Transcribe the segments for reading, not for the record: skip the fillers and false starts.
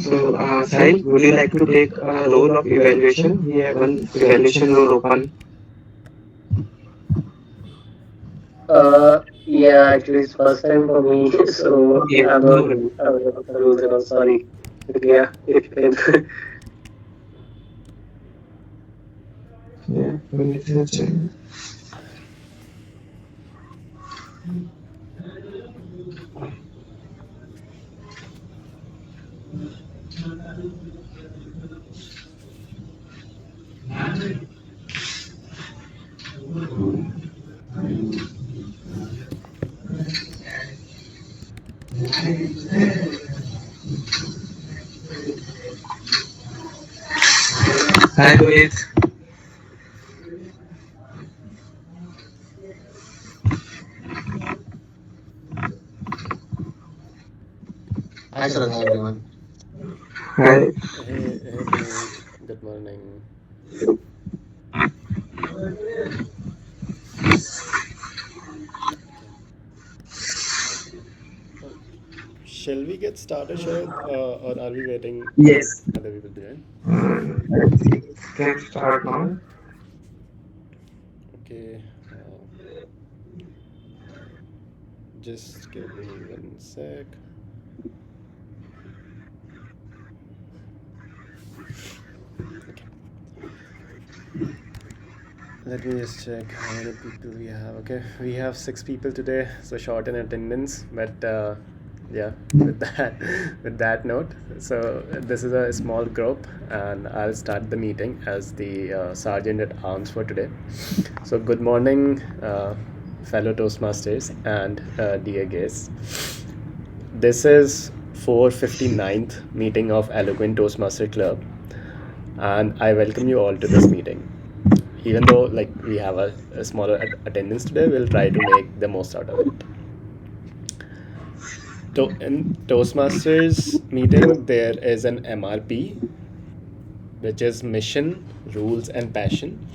So, Sahil, would you like to take a role of evaluation? We have one evaluation role open. Yeah, actually, it's first time for me, so Okay, I'm no not worries. aware of the rules and all. Sorry. But yeah, if you can. Yeah, when it is change. Hi, Rohit. Hi, Saranga, everyone. Hi. Hey Puneet, good morning. Okay. Uh, shall we get started, Sharad, or are we waiting for Yes. other people to join? I think can start now. Okay, just give me 1 sec. Okay, let me just check how many people we have. Okay, we have 6 people today, so short in attendance, but yeah, with that with that note, so this is a small group, and I'll start the meeting as the sergeant at arms for today. So good morning, fellow Toastmasters and dear guests. This is 459th meeting of Eloquent Toastmaster Club, and I welcome you all to this meeting. Even though like we have a smaller attendance today, we'll try to make the most out of it. In Toastmasters meeting, there is an MRP, which is mission, rules, and passion.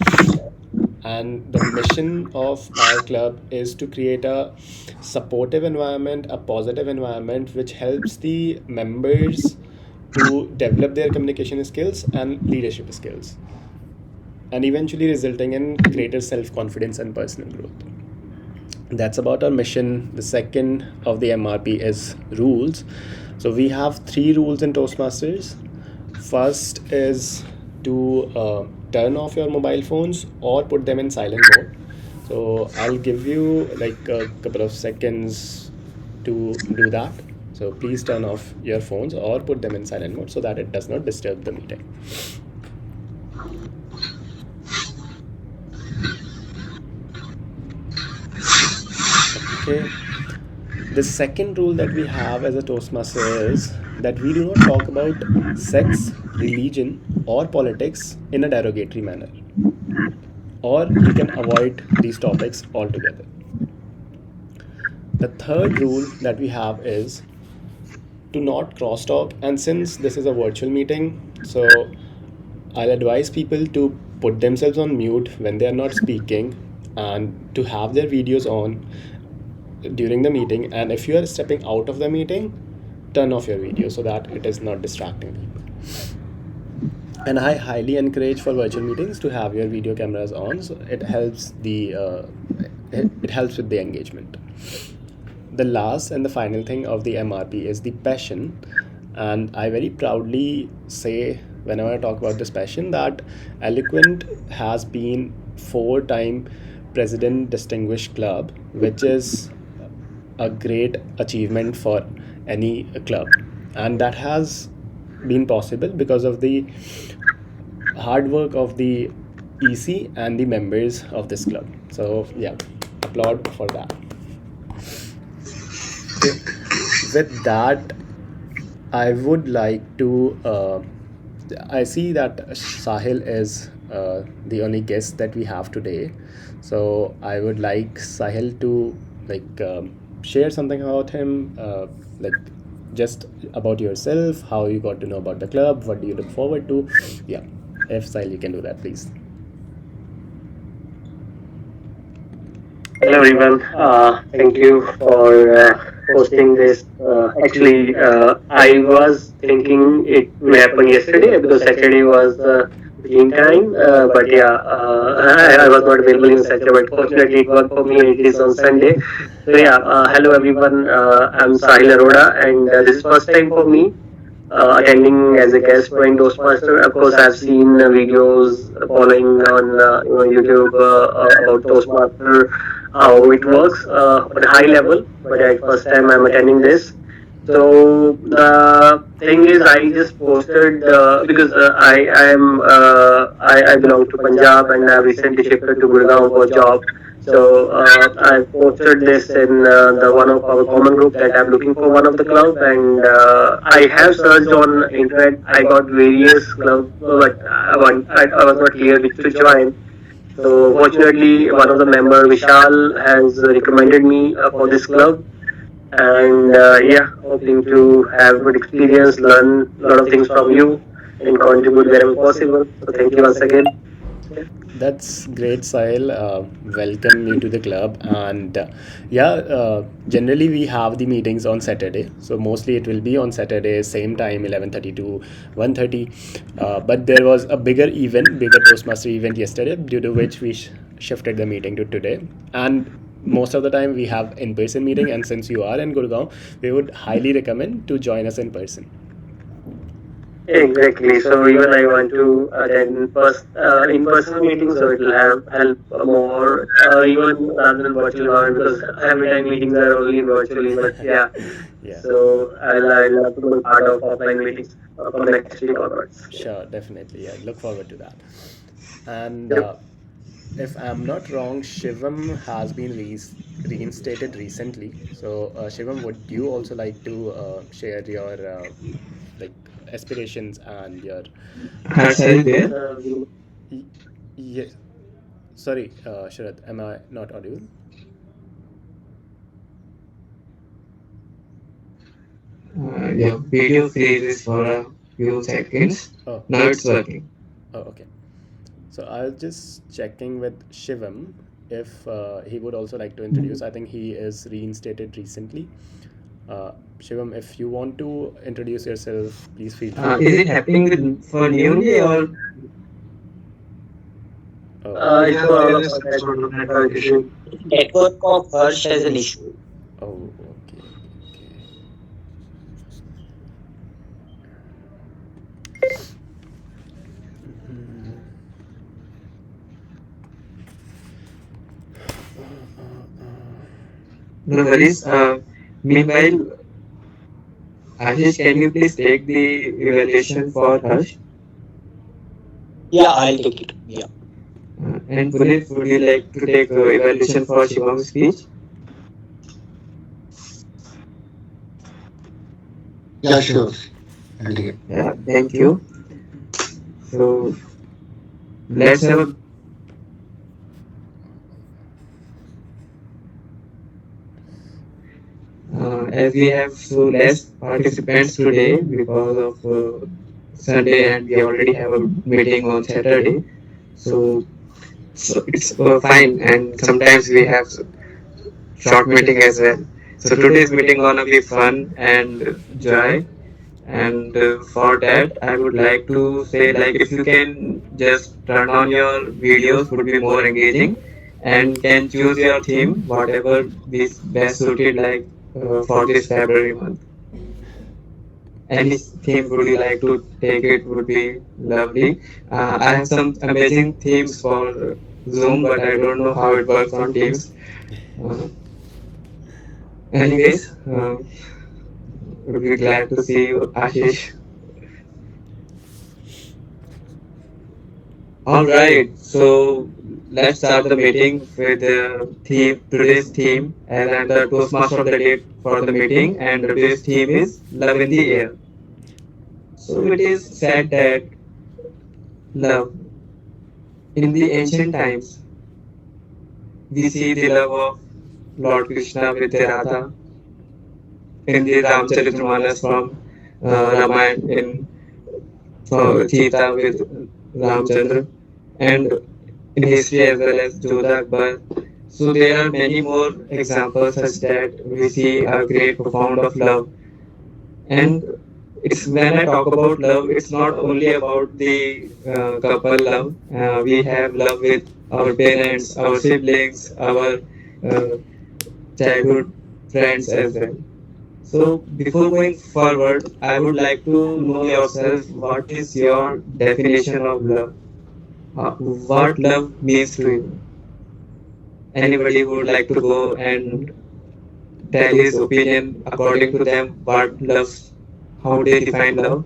And the mission of our club is to create a supportive environment, a positive environment, which helps the members to develop their communication skills and leadership skills, and eventually resulting in greater self confidence and personal growth. That's about our mission. The second of the MRP is rules. So we have 3 rules in Toastmasters. First is to turn off your mobile phones or put them in silent mode. So I'll give you like a couple of seconds to do that. So please turn off your phones or put them in silent mode so that it does not disturb the meeting. Okay. The second rule that we have as a Toastmaster is that we do not talk about sex, religion, or politics in a derogatory manner, or you can avoid these topics altogether. The third rule that we have is to not crosstalk, and since this is a virtual meeting, so I'll advise people to put themselves on mute when they are not speaking and to have their videos on during the meeting. And if you are stepping out of the meeting, turn off your video so that it is not distracting people. And I highly encourage for virtual meetings to have your video cameras on, so it helps it helps with the engagement. The last and the final thing of the MRP is the passion. And I very proudly say, whenever I talk about this passion, that Eloquent has been 4 time President Distinguished Club, which is a great achievement for any club. And that has been possible because of the hard work of the EC and the members of this club. So, yeah, applaud for that. Okay. With that, I would like to. I see that Sahil is the only guest that we have today, so I would like Sahil to like share something about him, like just about yourself, how you got to know about the club, what do you look forward to. Yeah, if Sahil, you can do that, please. Hello, everyone. Thank you for hosting this. Actually, I was thinking it would happen yesterday because Saturday was the meeting time. But yeah, I was not available in Saturday. But fortunately, it worked for me. And it is on Sunday. So yeah, hello everyone. I'm Sahil Arora, and this is first time for me attending as a guest for Toastmaster. Of course, I've seen videos following on YouTube about Toastmaster, how it works at a high level. But at first time I'm attending this. So the thing is, I just posted because I belong to Punjab and I recently shifted to Gurgaon for job. So I posted this in the one of our common group that I'm looking for one of the club, and I have searched on internet. I got various clubs, but I was not clear which to join. So fortunately, one of the member Vishal has recommended me for this club, and yeah, hoping to have good experience, learn a lot of things from you, and contribute wherever possible. So thank you once again. That's great, Sahil. Welcome you to the club. And yeah, generally we have the meetings on Saturday. So mostly it will be on Saturday, same time, 11:30 to 1:30. But there was a bigger Toastmaster event yesterday, due to which we shifted the meeting to today. And most of the time we have in-person meeting. And since you are in Gurgaon, we would highly recommend to join us in person. Exactly. So even I want to attend in-person meetings, so it will have help more even rather than virtual one because every time meetings are only virtually. But yeah, Yeah. so I'll love to be part of offline meetings from next week onwards. Sure, definitely. Yeah, look forward to that. And Yep. if I'm not wrong, Shivam has been reinstated recently. So, Shivam, would you also like to share your like aspirations and your Sahil there? y- yes? Sorry, Sharad, am I not audible? Yeah, video freezes for a few seconds. Oh, Now it's working. oh, okay. So I was just checking with Shivam if he would also like to introduce. I think he is reinstated recently. Shivam, if you want to introduce yourself, please feel free. Is it happening for newly or? Oh, It's for all of us. That's not network issue. Network of Harsh has an issue. oh, okay, okay. No worries. Meanwhile, Ashish, can you please take the evaluation for Harsh? Yeah, I'll take it. Yeah. And Puneet, would you like to take evaluation for Shivam's speech? Yeah, sure. I'll take it. Yeah, thank you. So let's have a as we have so less participants today because of Sunday and we already have a meeting on Saturday. So it's fine, and sometimes we have short meeting as well. So today's meeting gonna be fun and joy. And for that, I would like to say, like, if you can just turn on your videos, would be more engaging, and can choose your theme, whatever is best suited, like for this February month. Any theme would you like to take it would be lovely. I have some amazing themes for Zoom, but I don't know how it works on Teams. Uh, anyways, would be glad to see you, Ashish. All right, so let's start the meeting with the theme. Today's theme, as I'm the Toastmaster of the day for the meeting, and today's theme is love in the air. So it is said that love in the ancient times, we see the love of Lord Krishna with the Radha in the Ramcharitramanas from Ramayana in Sita with Ramchandra, and in history as well as Jodha Akbar. So there are many more examples such that we see a great profound of love. And it's when I talk about love, it's not only about the couple love. We have love with our parents, our siblings, our uh, childhood friends as well. So before going forward, I would like to know yourself. What is your definition of love? What love means to you? Anybody would like to go and tell his opinion according to them what love, how they define love?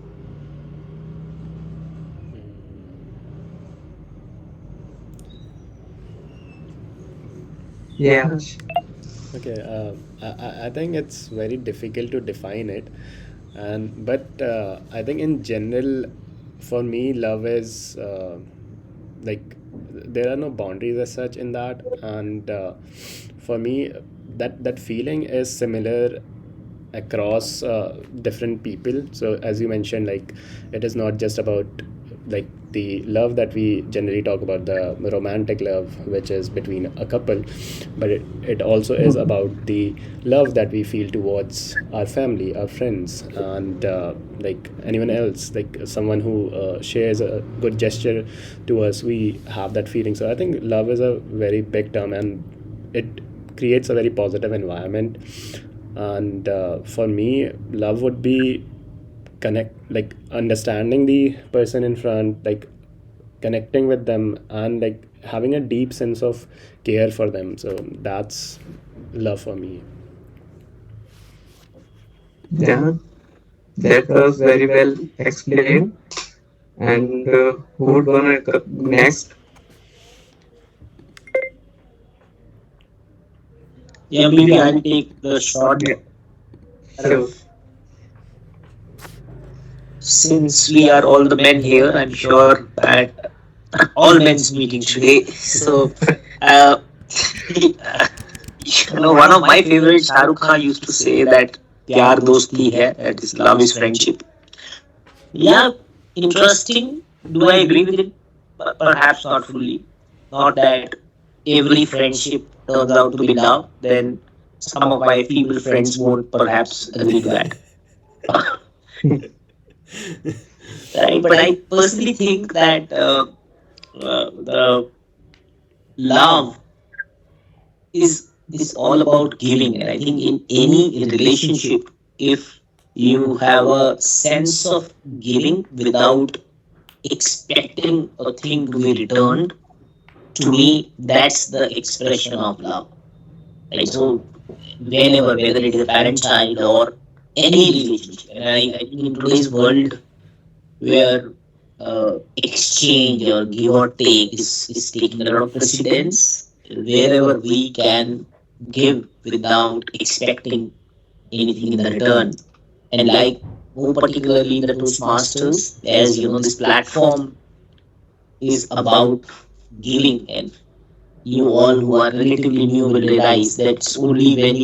Yeah. Okay, I think it's very difficult to define it, and but I think in general, for me, love is like there are no boundaries as such in that, and for me, that feeling is similar across different people. So as you mentioned, like it is not just about like the love that we generally talk about, the romantic love which is between a couple, but it also is about the love that we feel towards our family, our friends, and like anyone else, like someone who shares a good gesture to us, we have that feeling. So I think love is a very big term, and it creates a very positive environment. And for me, love would be connect, like understanding the person in front, like connecting with them, and like having a deep sense of care for them. So that's love for me. Yeah, that was very well explained. And who would gonna next? Yeah, maybe I'll take the shot. Yeah, Uh, sure. Since we are all the men here, I'm sure that all men's meeting today. So, uh, one of my favorites, Shah Rukh Khan used to say that "Pyar dosti hai," that is, love is friendship. Yeah, interesting. Do I agree with it? Perhaps not fully. Not that every friendship turns out to be love. Then some of my female friends won't perhaps agree to that. Right? But I personally think that the love is all about giving, and I think in any relationship, if you have a sense of giving without expecting a thing to be returned, to me that's the expression of love. Right? So whenever, whether it is a parent child or any relationship, and I think in today's world where exchange or give or take is taking a lot of precedence, wherever we can give without expecting anything in the return. And like more particularly in the Toastmasters, as you know, this platform is about giving, and you all who are relatively new will realize that's only when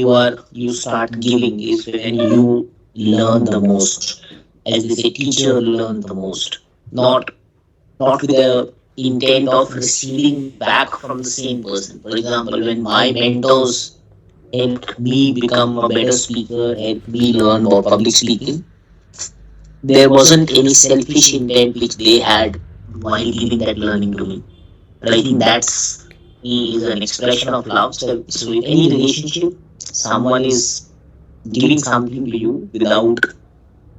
you start giving is when you learn the most. As they say, teacher learn the most. Not with the intent of receiving back from the same person. For example, when my mentors helped me become a better speaker, helped me learn about public speaking, there wasn't any selfish intent which they had while giving that learning to me. But I think that's is an expression of love. So in any relationship, someone is giving something to you without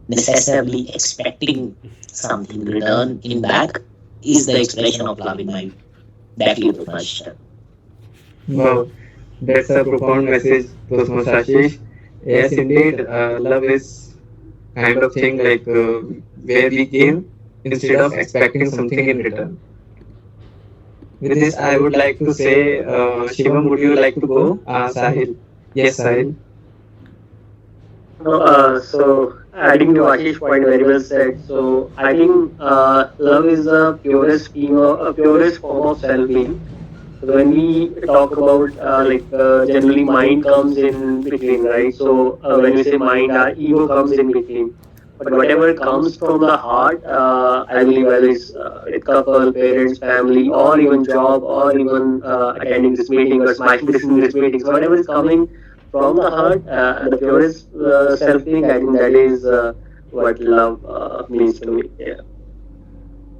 necessarily expecting something return in back is the expression of love in my view. Back to you, Prakash. Wow, that's a profound message, Tosmo Ashish. Yes, indeed, love is kind of thing like where we give instead of expecting something in return. With this, I would like to say, Shivam, would you like to go? Sahil. Yes, Sahil. So adding to Ashish's point, very well said. So I think love is the purest form of self-being. So when we talk about generally mind comes in between, right? So when we say mind, our ego comes in between. But whatever comes from the heart, I believe whether it's with couple, parents, family, or even job, or even attending this meeting or smiling this in this meeting. So whatever is coming from the heart, the purest self thing, I think that is what love means to me. Yeah.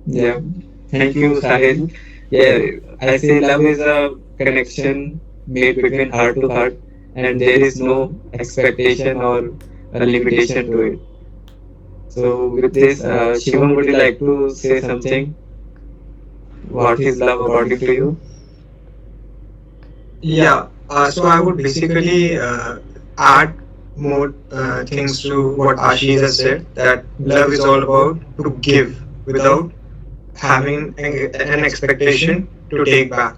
Yeah. Thank you, Sahil. Yeah, I say love is a connection made between heart to heart, and there is no expectation or a limitation to it. So, with this, Shivam, would you like to say something? What is love according to you? Yeah, so I would basically add more things to what Ashish has said, that love is all about to give without having an expectation to take back.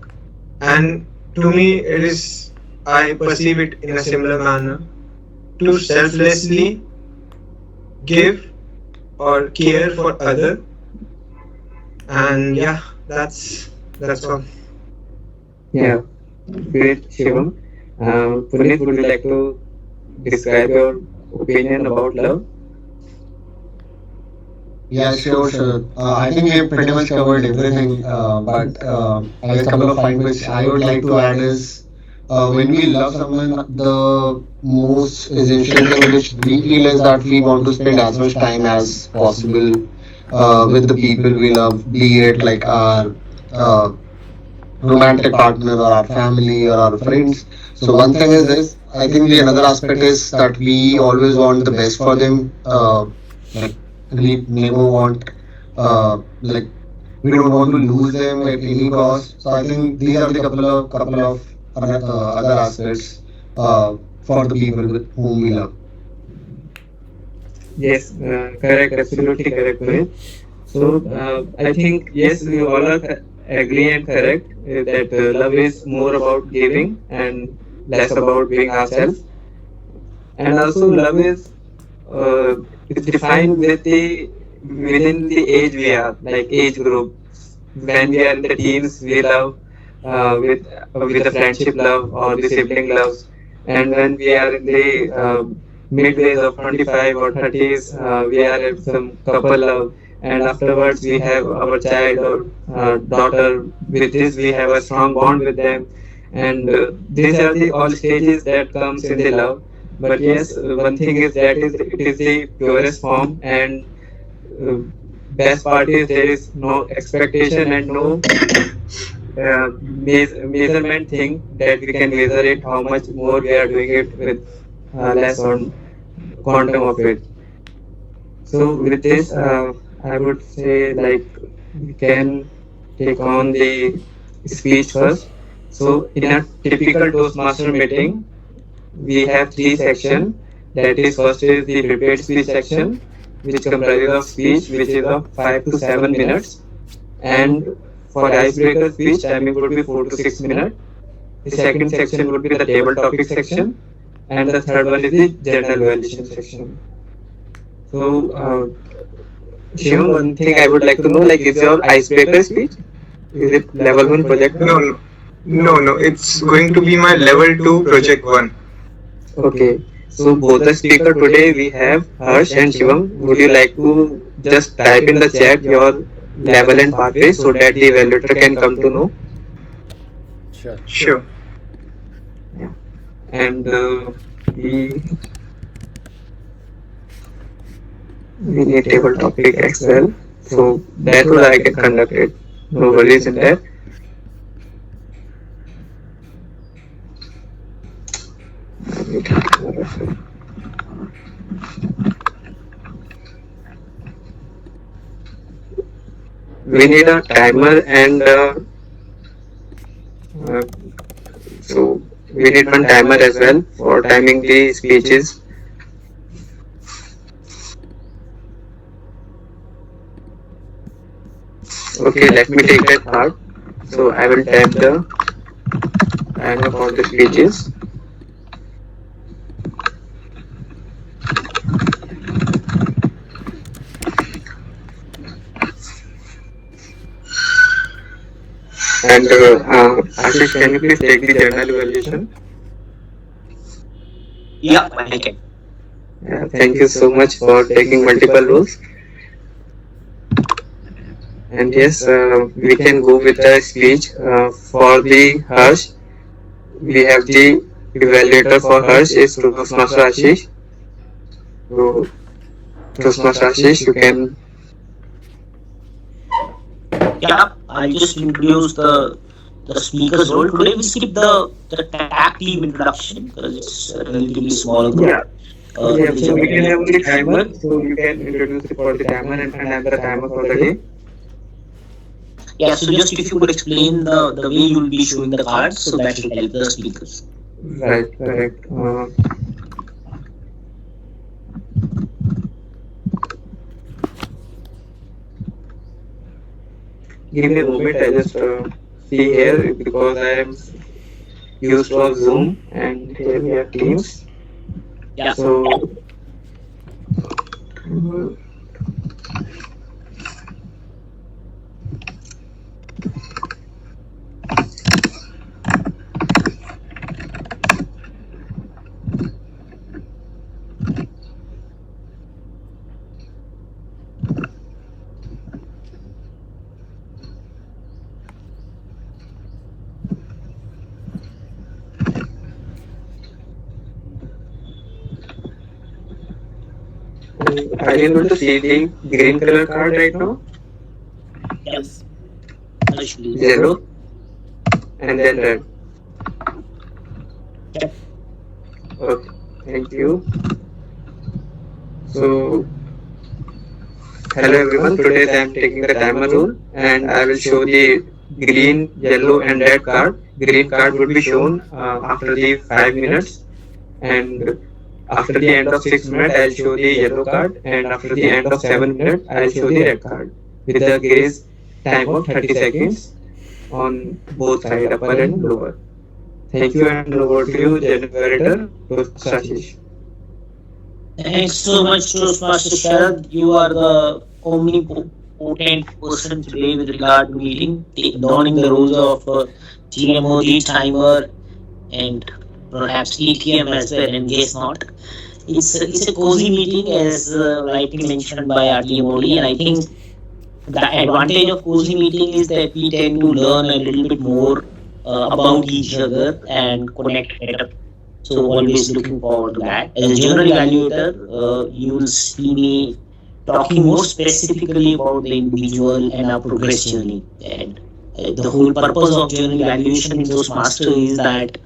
And to me, it is, I perceive it in a similar manner, to selflessly give or care for other. And yeah, that's all. Yeah, great, Shivam. Puneet, would you like to describe your opinion about love? Yeah, sure, sure. I think we have pretty much covered everything, but I guess a couple of points which I would like to add is when we love someone, the most essential thing which we feel is that we want to spend as much time as possible with the people we love, be it like our uh, romantic partner or our family or our friends. So one thing is this. I think the another aspect is that we always want the best for them. Like we never want like we don't want to lose them at any cost. So I think these are the couple of other aspects for the people with whom we love. Yes, correct, absolutely correct, Puneet. So, I think, yes, we all are agree and correct that love is more about giving and less about being ourselves. And also, love is defined with the within the age we are, like age group. When we are in the teens, we love with the friendship love or the sibling loves, and when we are in the midways of 25 or 30s, we are at some couple love, and afterwards we have our child or daughter. With this, we have a strong bond with them, and these are the all stages that comes in the love. But yes, one thing is that is it is the purest form, and uh, best part is there is no expectation and no measurement thing that we can measure it how much more we are doing it with less on quantum of it. So with this, I would say like we can take on the speech first. So in a typical Toastmaster meeting, we have three sections. That is, first is the prepared speech section, which comprises of speech, which is of 5 to 7 minutes, and for icebreaker speech, timing would be 4 to 6 minutes. The second section would be the table topic section, and the third one is the general evaluation section. So, Shivam, one thing I would like to know, like, is your icebreaker speech? Is it level one project one? No, no, no. It's going to be my level two project one. Okay. So both the speaker today we have Harsh and Shivam. Would you like to just type in the chat your level and pathway so that the evaluator can come to know? Sure. Sure. Yeah. And we we need table topic as well. So that will I can conduct it. No worries in that. We need a timer and uh, so we need one timer as well for timing the speeches. Okay, let me take that part. So I will time the timer for the speeches. And Ashish, can you please take the journal evaluation? Yeah, I can. Thank you so much for taking multiple roles. And yes, we can go with the speech for the Harsh. We have the evaluator for Harsh is Toastmaster Ashish. So Toastmaster Ashish, you can. Yeah, I just introduced the speaker's role. Today we skip the tag team introduction because it's a relatively smaller group. Yeah, yeah. Today So we can we have only timer. So you can introduce it for the timer, and I'm the timer for the day. Yeah, so just if you could explain the way you'll be showing the cards, so that will help the speakers. Right, correct. Give me a moment. I just see here because I am used to of Zoom, and here we have Teams. Yeah. So are you able to see the green color card right now? Yes. Actually, Yellow and then red. yeah. Okay, thank you. So, hello everyone. Today I am taking the timer rule and I will show the green, yellow, and red card. Green card would be shown after the 5 minutes, and after the end of 6 minutes, I'll show the yellow card, and after the end of 7 minutes, I'll show the red card with the grace time of 30 seconds on both side, upper and lower. Thank you, and over to you, generator, Toastmaster Ashish. Thanks so much, Toastmaster Sharad. You are the omnipotent person today with regard to meeting, donning the roles of TMOD timer and perhaps ATM as well, and guess not. It's a cozy meeting, as rightly mentioned by our TMOD, and I think the advantage of cozy meeting is that we tend to learn a little bit more about each other and connect better. So always looking forward to that. As a journal evaluator, you will see me talking more specifically about the individual and our progress journey. And the whole purpose of journal evaluation in Toastmaster is that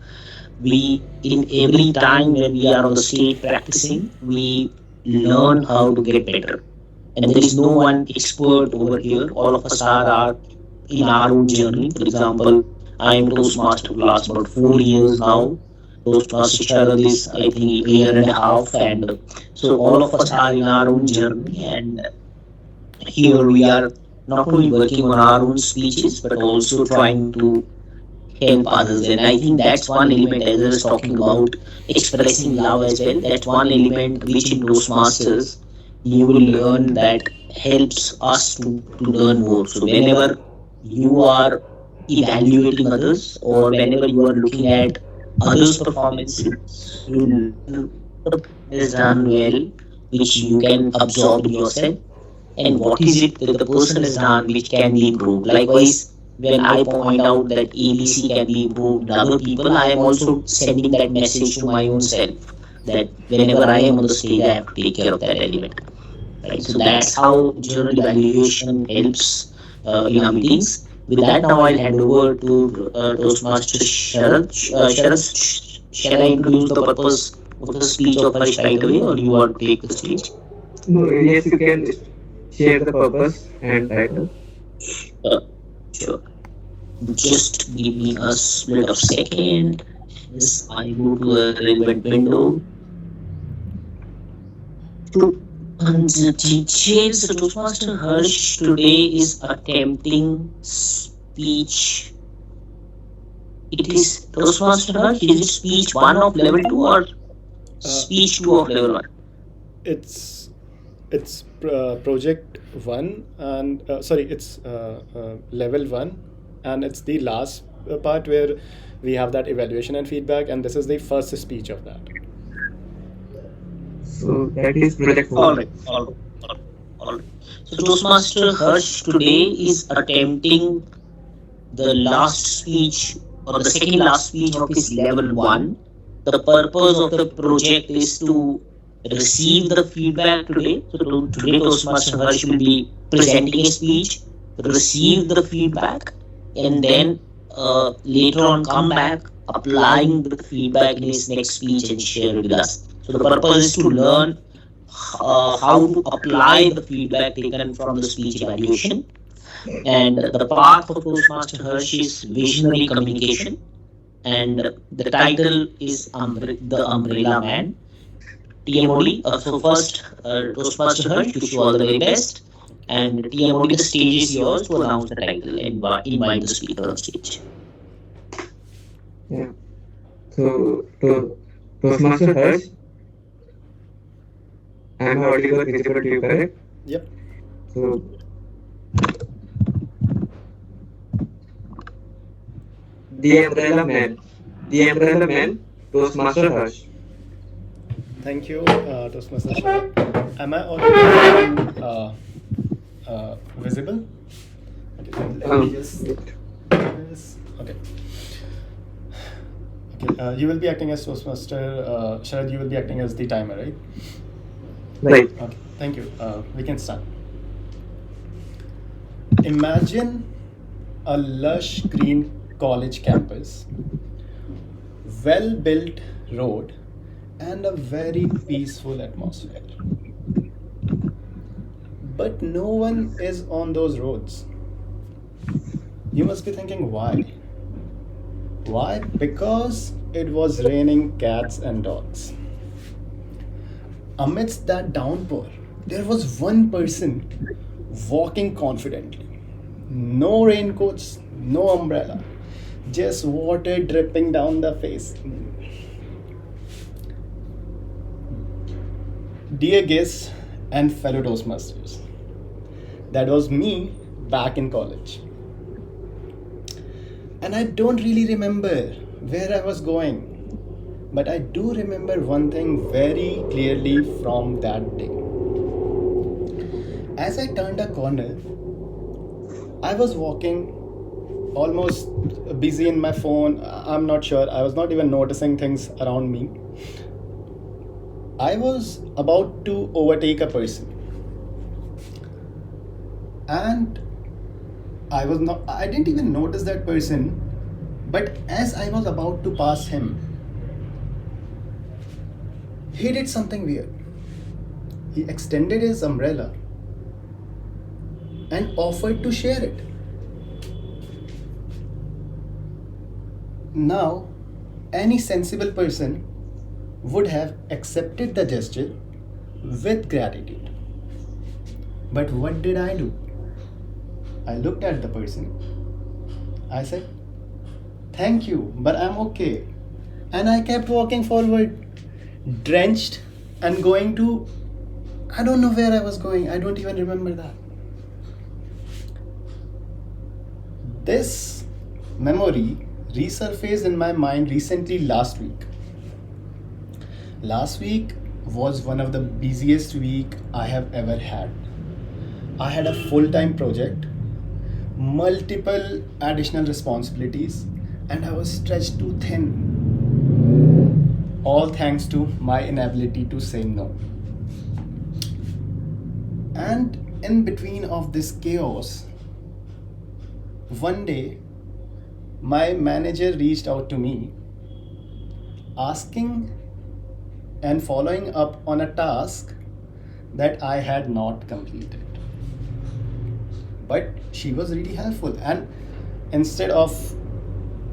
we, in every time when we are on the stage practicing, we learn how to get better. And there is no one expert over here. All of us are in our own journey. For example, I am Toastmaster for last about 4 years now. Toastmaster Sharad is, I think, a year and a half, and so all of us are in our own journey. And here we are not only working on our own speeches, but also trying to help others. And I think that's one element, as I was talking about expressing love as well. That's one element which in Toastmasters you will learn that helps us to learn more. So whenever you are evaluating others or whenever you are looking at others' performances, you learn what is done well, which you can absorb in yourself, and what is it that the person has done which can be improved. Likewise, when I point out that ABC can be improved in other people, I am also sending that message to my own self that whenever I am on the stage, I have to take care of that element. Right? So that's how journal evaluation helps in our meetings. With that, now I'll hand over to Toastmaster Sharad. Sharad, shall I introduce the purpose of the speech of Harsh right away, or you want to take the speech? No, yes, you can share the purpose and title. Uh, sure. Just give me a split of second. Yes, I go to a relevant window to the details. So Toastmaster Harsh today is attempting speech. It is Toastmaster Harsh. Is it speech one of level two or speech two of level one? It's project one, and sorry, it's level one, and it's the last part where we have that evaluation and feedback, and this is the first speech of that. So that is project All 4. right, all right, all right, all right. So Toastmaster Harsh today is attempting the last speech or the second last speech of his level one. The purpose of the project is to receive the feedback today. So today Toastmaster Harsh will be presenting a speech, receive the feedback, and then later on come back, applying the feedback in his next speech and share it with us. So the purpose is to learn how to apply the feedback taken from the speech evaluation. And the path of Toastmaster Hirsch is visionary communication. And the title is The Umbrella Man. TMOD. So first, Toastmaster Hirsch, wish you all the very best. And TMOD, the stage is yours to announce the title and invite the speaker on stage. Yeah. So to Toastmaster Harsh, I am audible visible to you, correct? Yep. So the umbrella man. The umbrella man, Toastmaster Harsh. Thank you, Toastmaster Sharad. Am I audible? Visible? Okay, then let me just do this. Okay. Okay. You will be acting as Toastmaster. Sharad, you will be acting as the timer, right? Right. Okay. Thank you. We can start. Imagine a lush green college campus, well built road, and a very peaceful atmosphere. But no one is on those roads. You must be thinking why? Why? Because it was raining cats and dogs. Amidst that downpour, there was one person walking confidently. No raincoats, no umbrella, just water dripping down the face. Dear guests and fellow Toastmasters, that was me back in college. And I don't really remember where I was going, but I do remember one thing very clearly from that day. As I turned a corner, I was walking almost busy in my phone. I'm not sure. I was not even noticing things around me. I was about to overtake a person. And I didn't even notice that person, but as I was about to pass him, he did something weird. He extended his umbrella and offered to share it. Now, any sensible person would have accepted the gesture with gratitude. But what did I do? I looked at the person. I said, "Thank you, but I'm okay." And I kept walking forward, drenched and going to, I don't know where I was going. I don't even remember that. This memory resurfaced in my mind recently last week. Last week was one of the busiest week I have ever had. I had a full-time project, multiple additional responsibilities, and I was stretched too thin. All thanks to my inability to say no. And in between of this chaos, one day my manager reached out to me asking and following up on a task that I had not completed. But she was really helpful, and instead of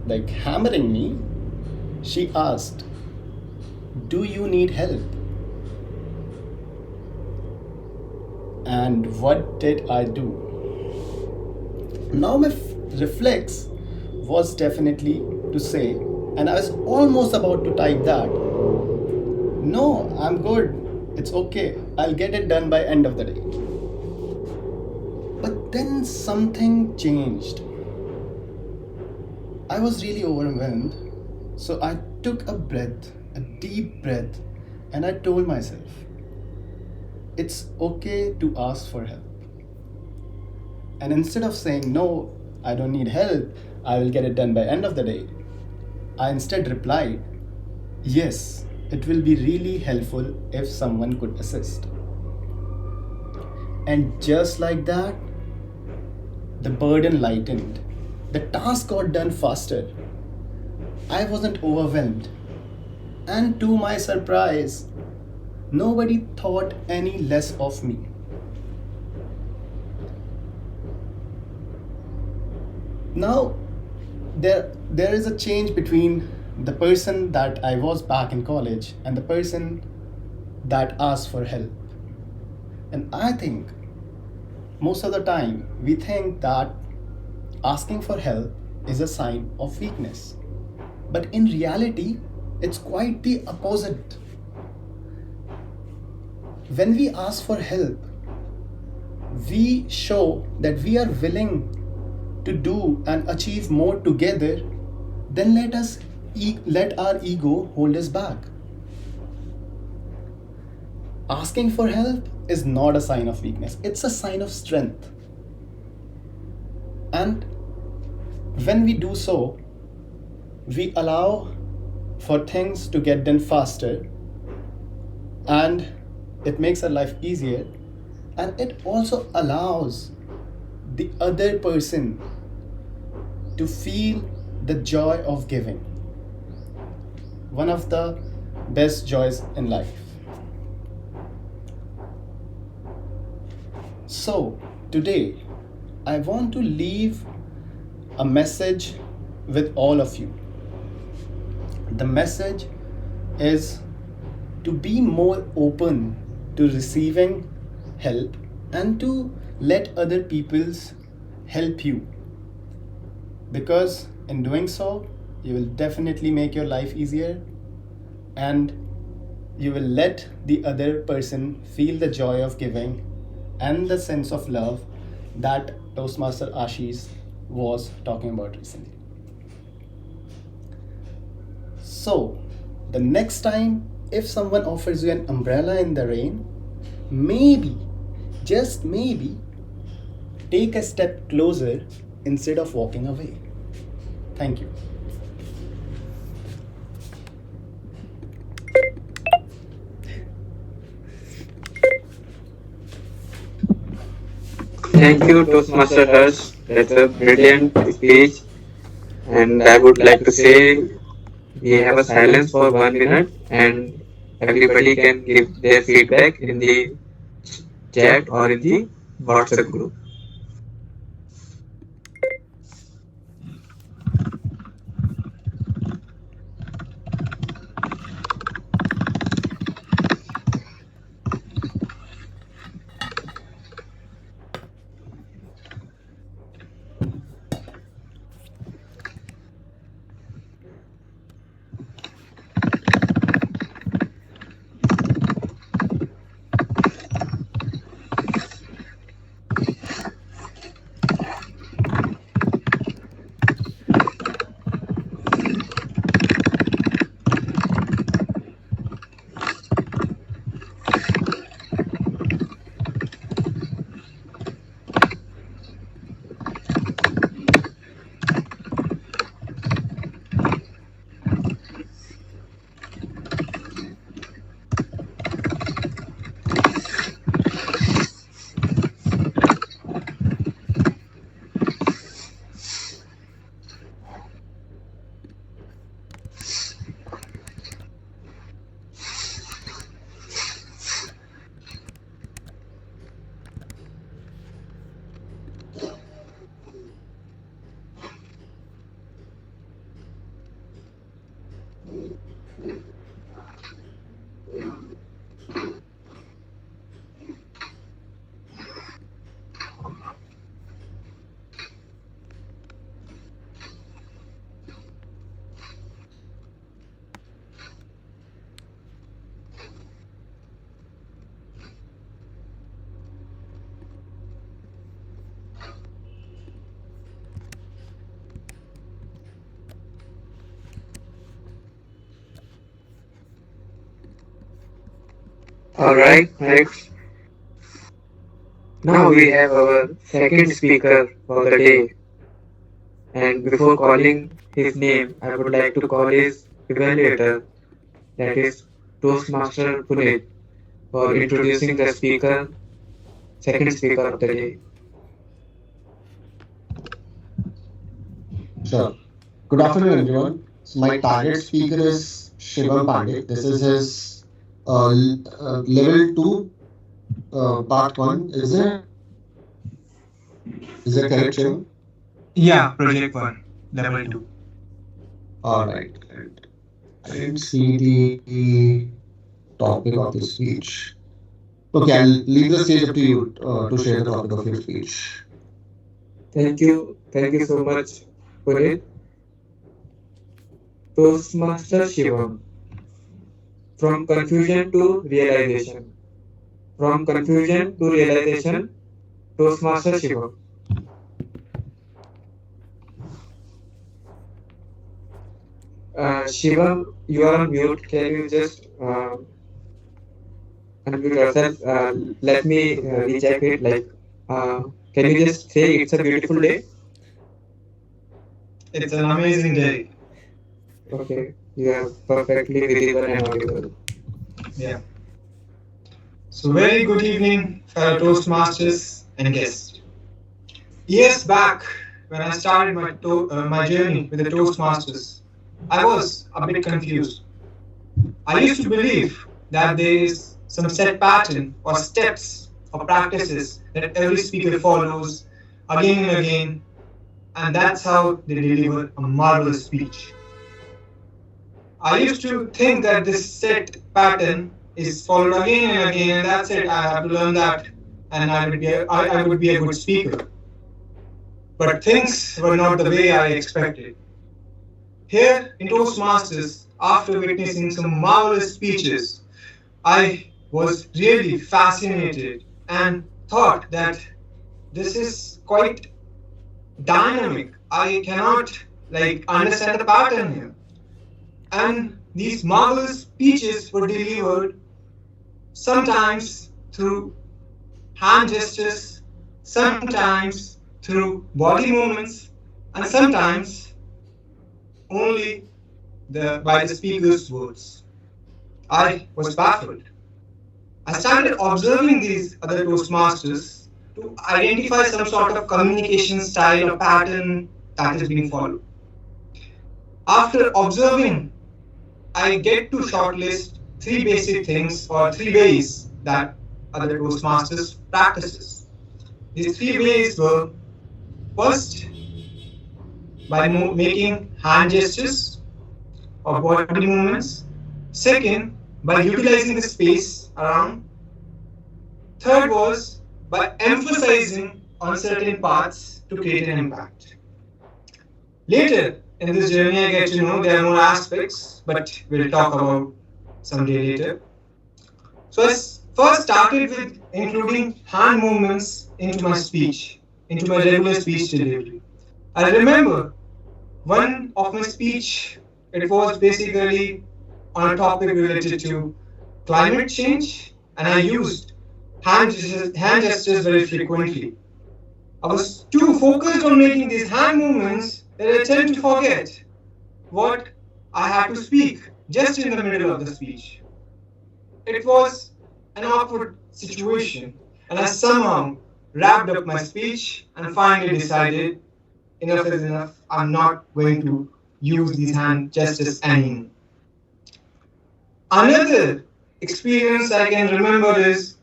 like hammering me, she asked, "Do you need help?" And what did I do? Now my reflex was definitely to say, and I was almost about to type that, "No, I'm good. It's okay. I'll get it done by end of the day." But then something changed. I was really overwhelmed, so I took a breath, a deep breath, and I told myself, it's okay to ask for help. And instead of saying, no, I don't need help, I will get it done by end of the day, I instead replied, yes, it will be really helpful if someone could assist. And just like that, the burden lightened. The task got done faster. I wasn't overwhelmed. And to my surprise, nobody thought any less of me. Now, there is a change between the person that I was back in college and the person that asked for help. And I think most of the time we think that asking for help is a sign of weakness. But in reality, it's quite the opposite. When we ask for help, we show that we are willing to do and achieve more together than let our ego hold us back. Asking for help is not a sign of weakness, it's a sign of strength. And when we do so, we allow for things to get done faster, and it makes our life easier, and it also allows the other person to feel the joy of giving. One of the best joys in life. So, today, I want to leave a message with all of you. The message is to be more open to receiving help and to let other people's help you, because in doing so you will definitely make your life easier, and you will let the other person feel the joy of giving and the sense of love that Toastmaster Ashish was talking about recently. So, the next time if someone offers you an umbrella in the rain, maybe, just maybe, take a step closer instead of walking away. Thank you. Thank you, Toastmaster Harsh. That's a brilliant speech. And I would like to say we have a silence for 1 minute and everybody can give their feedback in the chat or in the WhatsApp group. All right, next. Now we have our second speaker for the day, and before calling his name, I would like to call his evaluator, that is Toastmaster Puneet, for introducing the speaker, second speaker of the day. Sure. Good afternoon, everyone. So my target speaker is Shivam Pandey. This is his level two, part one. Is that correct, Shivam? Yeah, Project 1, Level 2. All right. And I didn't see the topic of the speech. Okay, I'll leave the stage up to you to share the topic of your speech. Thank you so much, Puneet. Toastmaster Shivam, from confusion to realization. From confusion to realization, Toastmaster Shivam. Shivam, you are on mute. Can you just unmute yourself? Let me recheck it. Uh, can you just say it's a beautiful day? It's an amazing day. Okay, you are perfectly visible and audible. Yeah. So, very good evening, fellow Toastmasters and guests. Years back, when I started my journey with the Toastmasters, I was a bit confused. I used to believe that there is some set pattern or steps or practices that every speaker follows again and again, and that's how they deliver a marvelous speech. I used to think that this set pattern is followed again and again, and that's it. I have to learn that, and I would be a good speaker. But things were not the way I expected. Here in Toastmasters, after witnessing some marvelous speeches, I was really fascinated and thought that this is quite dynamic. I cannot understand the pattern here. And these marvelous speeches were delivered sometimes through hand gestures, sometimes through body movements, and sometimes only by the speaker's words. I was baffled. I started observing these other Toastmasters to identify some sort of communication style or pattern that is being followed. After observing, I get to shortlist three basic things or three ways that other Toastmasters practices. These three ways were: first, by making hand gestures or body movements; second, by utilizing the space around; third was by emphasizing on certain parts to create an impact. Later in this journey, I get to know there are more aspects, but we'll talk about someday later. So I first started with including hand movements into my speech, into my regular speech delivery. I remember one of my speech, it was basically on a topic related to climate change, and I used hand gestures very frequently. I was too focused on making these hand movements that I tend to forget what I had to speak just in the middle of the speech. It was an awkward situation, and I somehow wrapped up my speech and finally decided enough is enough. I'm not going to use these hand gestures anymore. Another experience I can remember is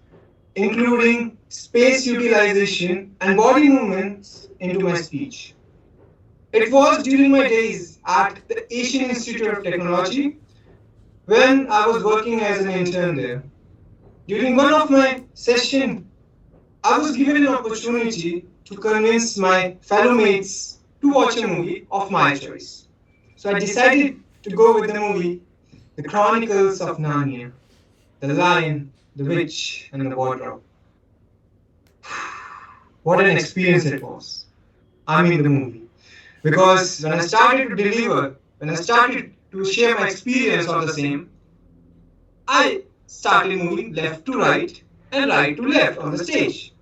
including space utilization and body movements into my speech. It was during my days at the Asian Institute of Technology when I was working as an intern there. During one of my sessions, I was given an opportunity to convince my fellow mates to watch a movie of my choice. So I decided to go with the movie The Chronicles of Narnia, The Lion, the Witch, and the Wardrobe. What an experience it was. I mean the movie. Because when I started to deliver, when I started to share my experience on the same, I started moving left to right and right to left on the stage.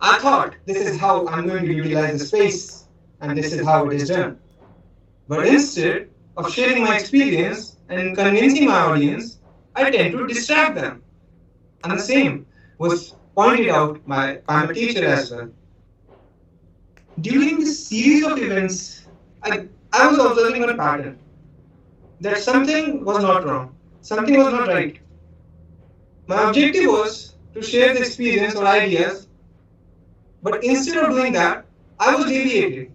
I thought this is how I'm going to utilize the space and this is how it is done. But instead of sharing my experience and convincing my audience, I tend to distract them. And the same was pointed out by my teacher as well. During this series of events, I was observing one pattern that something was not wrong, something was not right. My objective was to share the experience or ideas, but instead of doing that, I was deviating.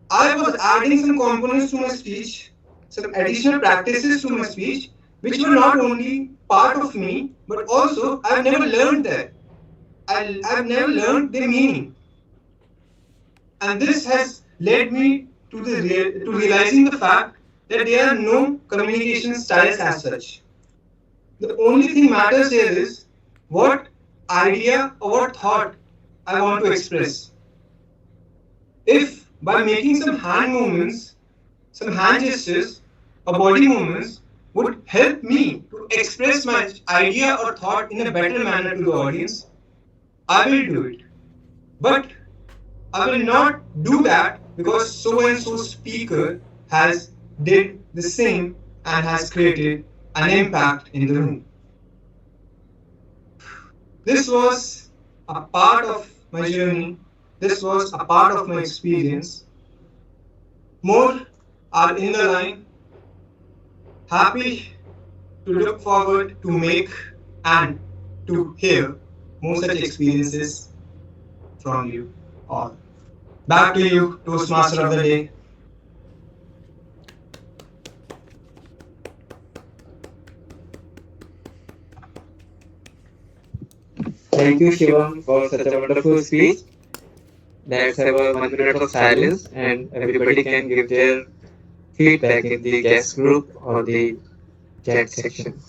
I was adding some components to my speech, some additional practices to my speech, which were not only part of me, but also I've never learned that. I've never learned their meaning. And this has led me to realizing the fact that there are no communication styles as such. The only thing matters here is what idea or what thought I want to express. If by making some hand movements, some hand gestures, or body movements would help me to express my idea or thought in a better manner to the audience, I will do it. But I will not do that because so and so speaker has did the same and has created an impact in the room. This was a part of my journey. This was a part of my experience. More are in the line. Happy to look forward to make and to hear more such experiences from you all. Back to you, Toastmaster of the Day. Thank you, Shivam, for such a wonderful speech. Let's have a 1 minute of silence and everybody can give their feedback in the guest group or the chat section.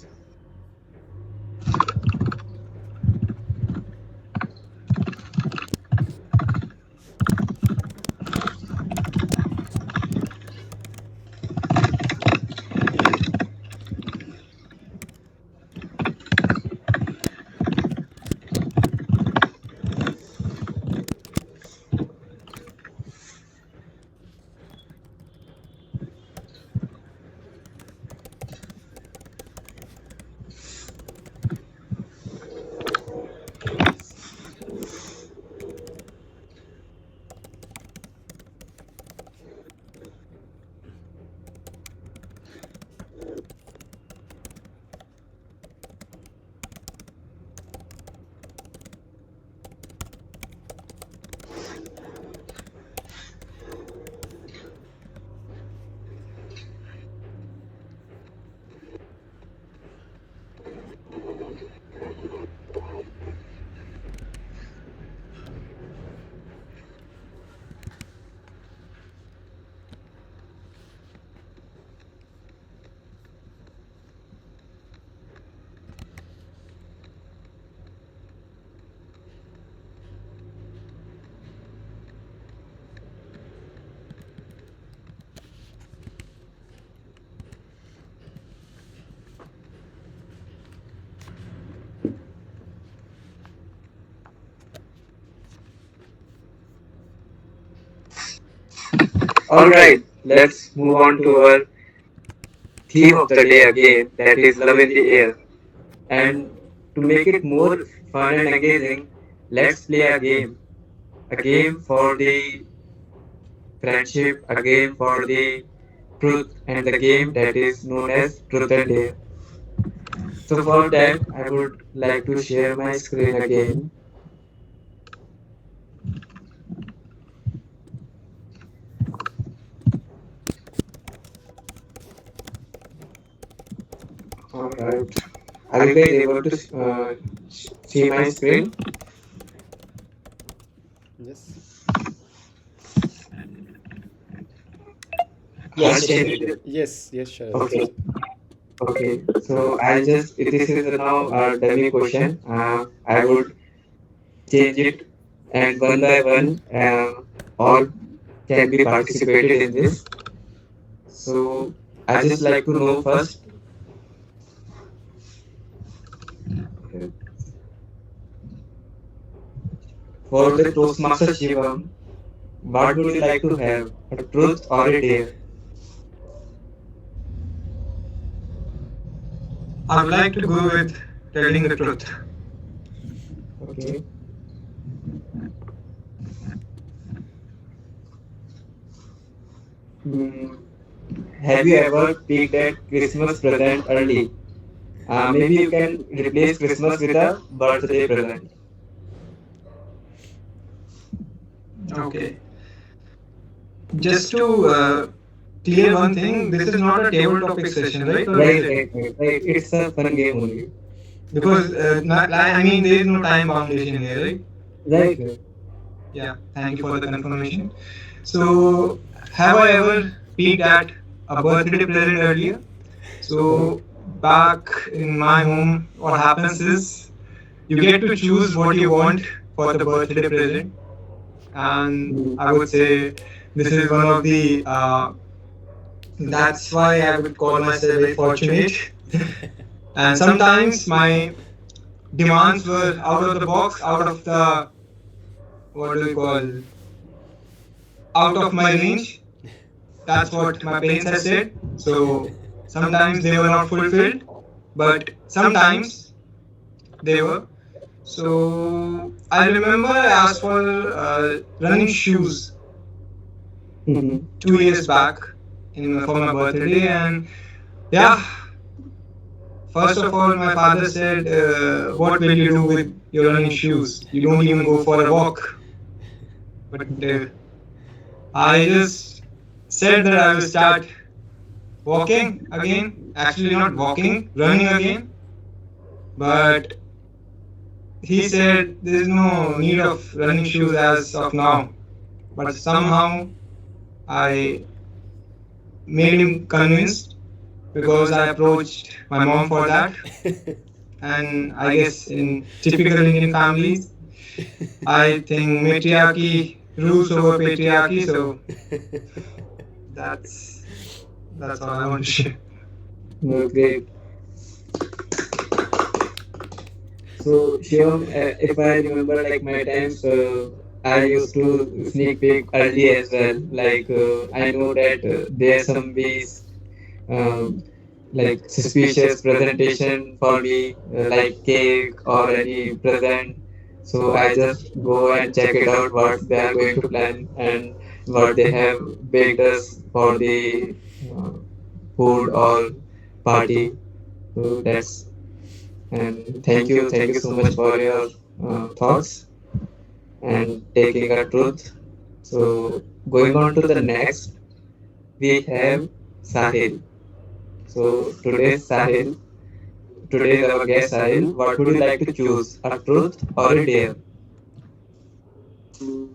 Alright, let's move on to our theme of the day again, that is love in the air. And to make it more fun and engaging, let's play a game. A game for the friendship, a game for the truth, and the game that is known as truth and dare. So for that, I would like to share my screen again. Alright. Are you guys able to see my screen? Yes. Yes, Can sure. you- Yes. Yes. Sure. Okay. Okay. So I'll just this is now a dummy question. I would change it, and one by one, all can be participated in this. So I just like to know first. for the Toastmaster Shivam, what would you like to have? A truth or a dare? I would like to go with telling the truth. Okay. Hmm. Have you ever picked a Christmas present early? Maybe you can replace Christmas with a birthday present. Okay. Just to clear one thing, this is not a table topic session, right? Or is Right, it? right, right, right. It's a fun game only. Because I mean, there is no time foundation here, right? Right, right. Yeah. Thank you for the confirmation. So, have I ever peeked at a birthday present earlier? So, back in my home, what happens is you get to choose what you want for the birthday present, and I would say this is one of the. That's why I would call myself very fortunate. And sometimes my demands were out of the box, out of the what do you call out of my range. That's what my parents have said. So sometimes they were not fulfilled, but sometimes they were. So I remember I asked for running shoes Mhm. 2 years back for my birthday, and yeah, first of all, my father said, "What will you do with your running shoes? You don't even go for a walk." But I just said that I will start walking again. Actually, not walking, running again. But he said there is no need of running shoes as of now. But somehow I made him convinced because I approached my mom for that. And I guess in typical Indian families, I think matriarchy rules over patriarchy. So that's that's all I want to share. Oh, great. So, Shivam, if I remember like my times, I used to sneak peek early as well. Like, I know that there's some ways, um, like suspicious presentation for me, like cake or any present. So I just go and check it out what they are going to plan and what they have baked us for the uh, food or party. So that's and thank you so much for your thoughts and taking a truth. So going on to the next, we have Sahil. So today's our guest Sahil. What would you like to choose, a truth or a dare? Mm,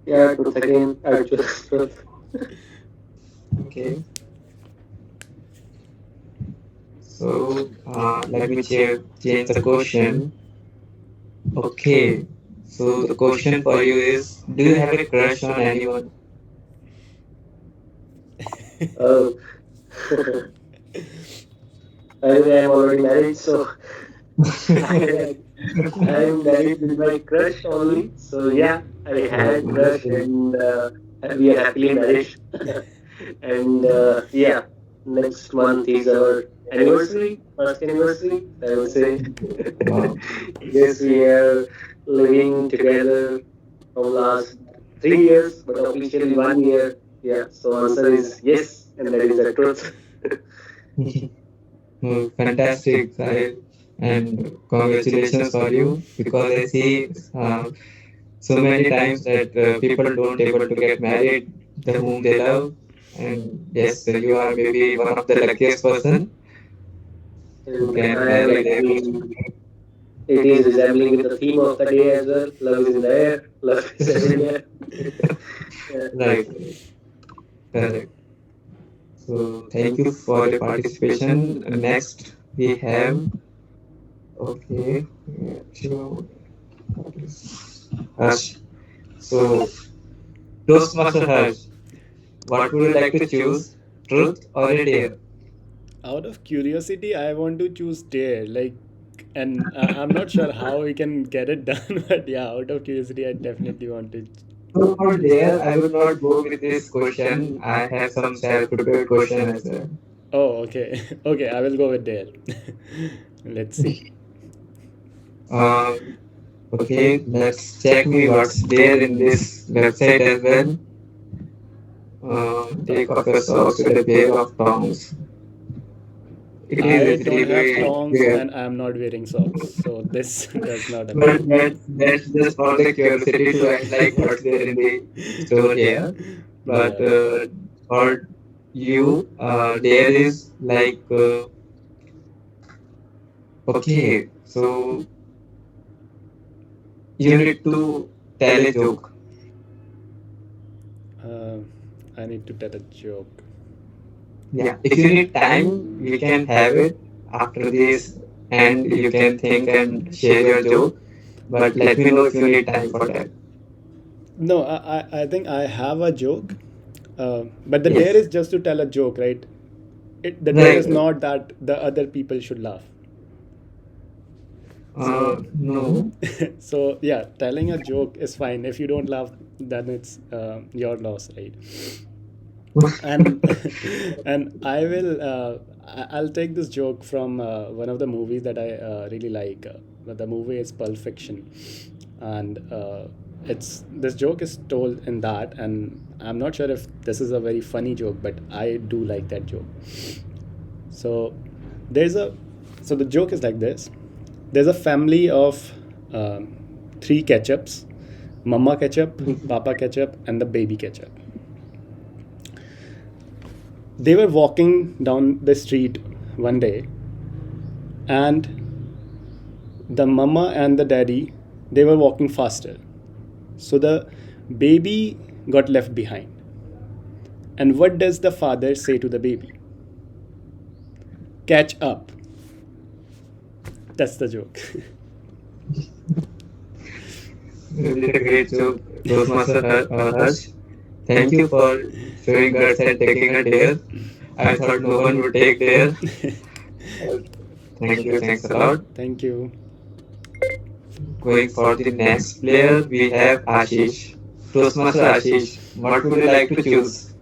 yeah, truth again. I would choose truth. Okay. So let me change the question. Okay. So the question for you is, do you have a crush on anyone? Oh, anyway, I'm already married, so I, I'm married with my crush only. So yeah, I had crush, and we are happily married. And yeah, next month is our anniversary, first anniversary, I would say. Wow. Yes, we are living together from last 3 years, but officially 1 year. Yeah, so answer is yes, and that is the truth. Oh, fantastic, Sahil. And congratulations for you because I see so many times that people don't able to get married the whom they love, and yes, you are maybe one of the luckiest person who And can I am marry them. actually, it is resembling with the theme of the day as well. Love is in the air, love is everywhere. Yeah. Right, correct. So thank you for your participation. Next we have okay, so Harsh. So Toastmaster Harsh, what would you like to choose, truth or a dare? Out of curiosity, I want to choose dare. Like, And I'm not sure how we can get it done, but yeah, out of curiosity, I definitely want to So for choose there, that. I would not go with this question. I have some self-prepared question as well. Oh, okay. Okay, I will go with Dale. Let's see. Um, okay, let's check me what's there in this website as well. Take off your socks with a pair of tongs. It is I basically don't have very tongs weird. and I'm not wearing socks, so this does not apply. But that's just for the curiosity to act like what's there in the store here. But Yeah. for you, there is like okay, so you need to tell a joke. Uh, I need to tell a joke. Yeah, if you need time, we can have it after this, and you can think and share your joke. But let me know if you need time for that. No, I think I have a joke, but the dare Yes. is just to tell a joke, right? The dare Right. is not that the other people should laugh. So, No. so yeah, telling a joke is fine. If you don't laugh, then it's your loss, right? And and I'll take this joke from one of the movies that I really like. The movie is Pulp Fiction, and it's this joke is told in that, and I'm not sure if this is a very funny joke, but I do like that joke. So there's a so the joke is like this. There's a family of three ketchups: Mama ketchup, Papa ketchup, and the baby ketchup. They were walking down the street one day, and the mama and the daddy, they were walking faster, so the baby got left behind. And what does the father say to the baby? Catch up. That's the joke. You did a great job, Toastmaster Harsh. Thank you for showing guts and taking a dare. I thought no one would take dare. Thank you, thanks a lot. Thank you. Going for the next player, we have Ashish. Toastmaster Ashish, what would you like to choose?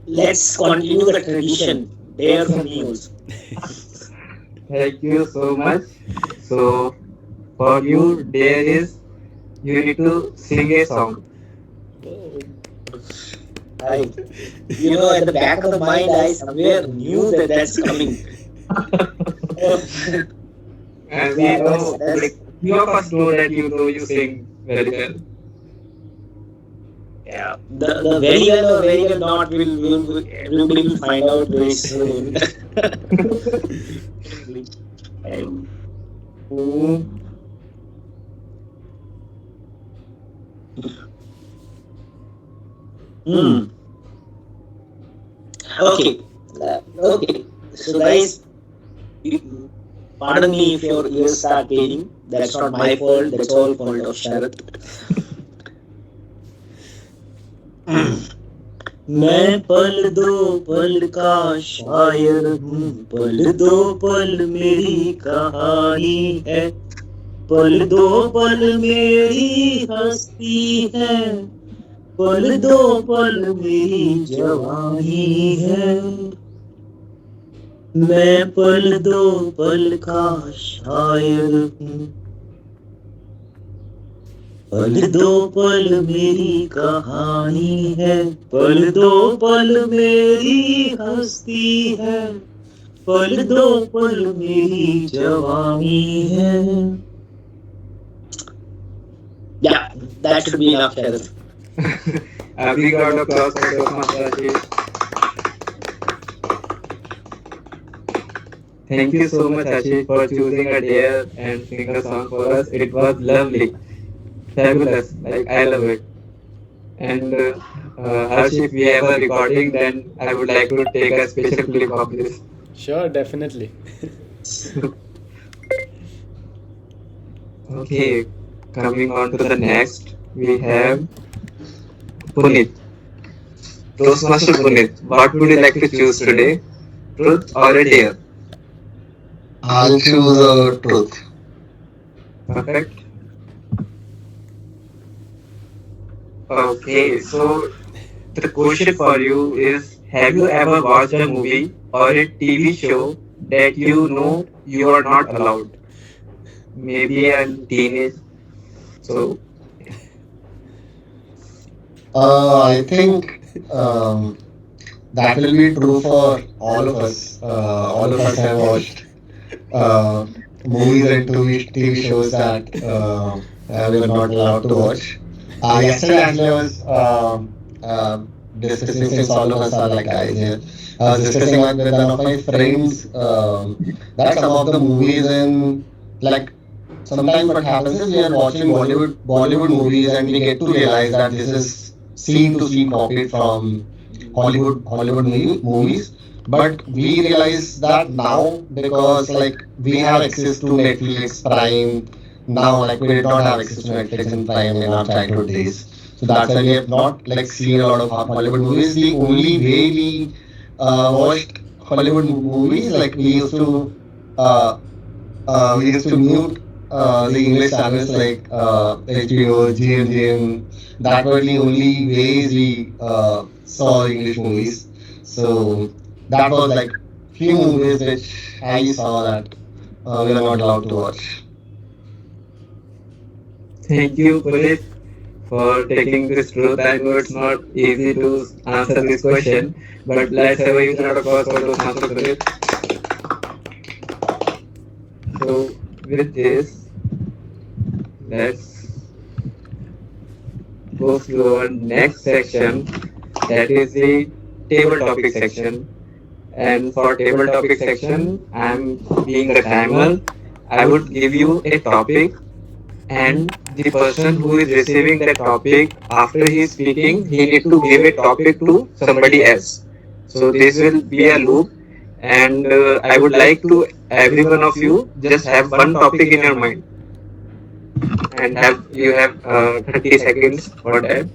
Let's continue the tradition. Dare for me also. Thank you so much. So, for you, there is you need to sing a song. I, at the back of the mind, I somewhere knew that that's coming. And we Yeah, know, that's like, few of us know that you know you sing very well. yeah. The very well or very well not will everybody will find out very soon. And, hmm. Okay. Okay. So guys, pardon me if your ears start paining. That's not my fault. That's all fault of Sharath. मैं पल दो पल का शायर हूँ, पल दो पल मेरी कहानी है, पल दो पल मेरी हस्ती है, पल दो पल मेरी जवानी है, मैं पल दो पल का शायर हूँ, पल दो पल मेरी कहानी है, पल दो पल मेरी हस्ती है, पल दो पल मेरी जवानी है. Yeah, that should be enough, Sharath. A big round of applause for Toastmaster Ashish. Thank you so much, Ashish, for choosing a dare and sing a song for us. It was lovely, fabulous. Like I love it. And Harsh, if we have a recording, then I would like to take a special clip of this. Sure, definitely. Okay, coming on to the next, we have Puneet. Toastmaster Puneet, what would you like to choose today? Truth or a dare? I'll choose truth. Perfect. Okay, so the question for you is, have you ever watched a movie or a TV show that you know you are not allowed? Maybe a teenage. So, I think um, that will be true for all of us. All of us have watched uh, movies and TV shows that we are not allowed to watch. Yesterday, actually, I was discussing, since all of us are like guys here, I was discussing with one of my friends that some of the movies in, like, sometimes what happens is we are watching Bollywood movies and we get to realize that this is scene to scene copied from Hollywood movies. But we realize that now because like we have access to Netflix Prime now, like we did not have access to Netflix and Prime in our childhood days. So that's why we have not like seen a lot of Hollywood movies. The only way we watched Hollywood movies, like uh, we used to mute the English channels like HBO, GMGM. That were the only ways we saw English movies. So that was like few movies which I saw that we were not allowed to watch. thank you, Pulit, for taking this truth. I know it's not easy to answer this question, but let's have a huge round of applause for those answers, Pulit. So, with this, let's go to our next section, that is the table topic section. And for table topic section, I'm being the timer. I would give you a topic, and the person who is receiving that topic after he is speaking, he need to give a topic to somebody else. So this will be a loop, and I would like to every one of you just have one topic in your mind, and have you have 30 seconds for that.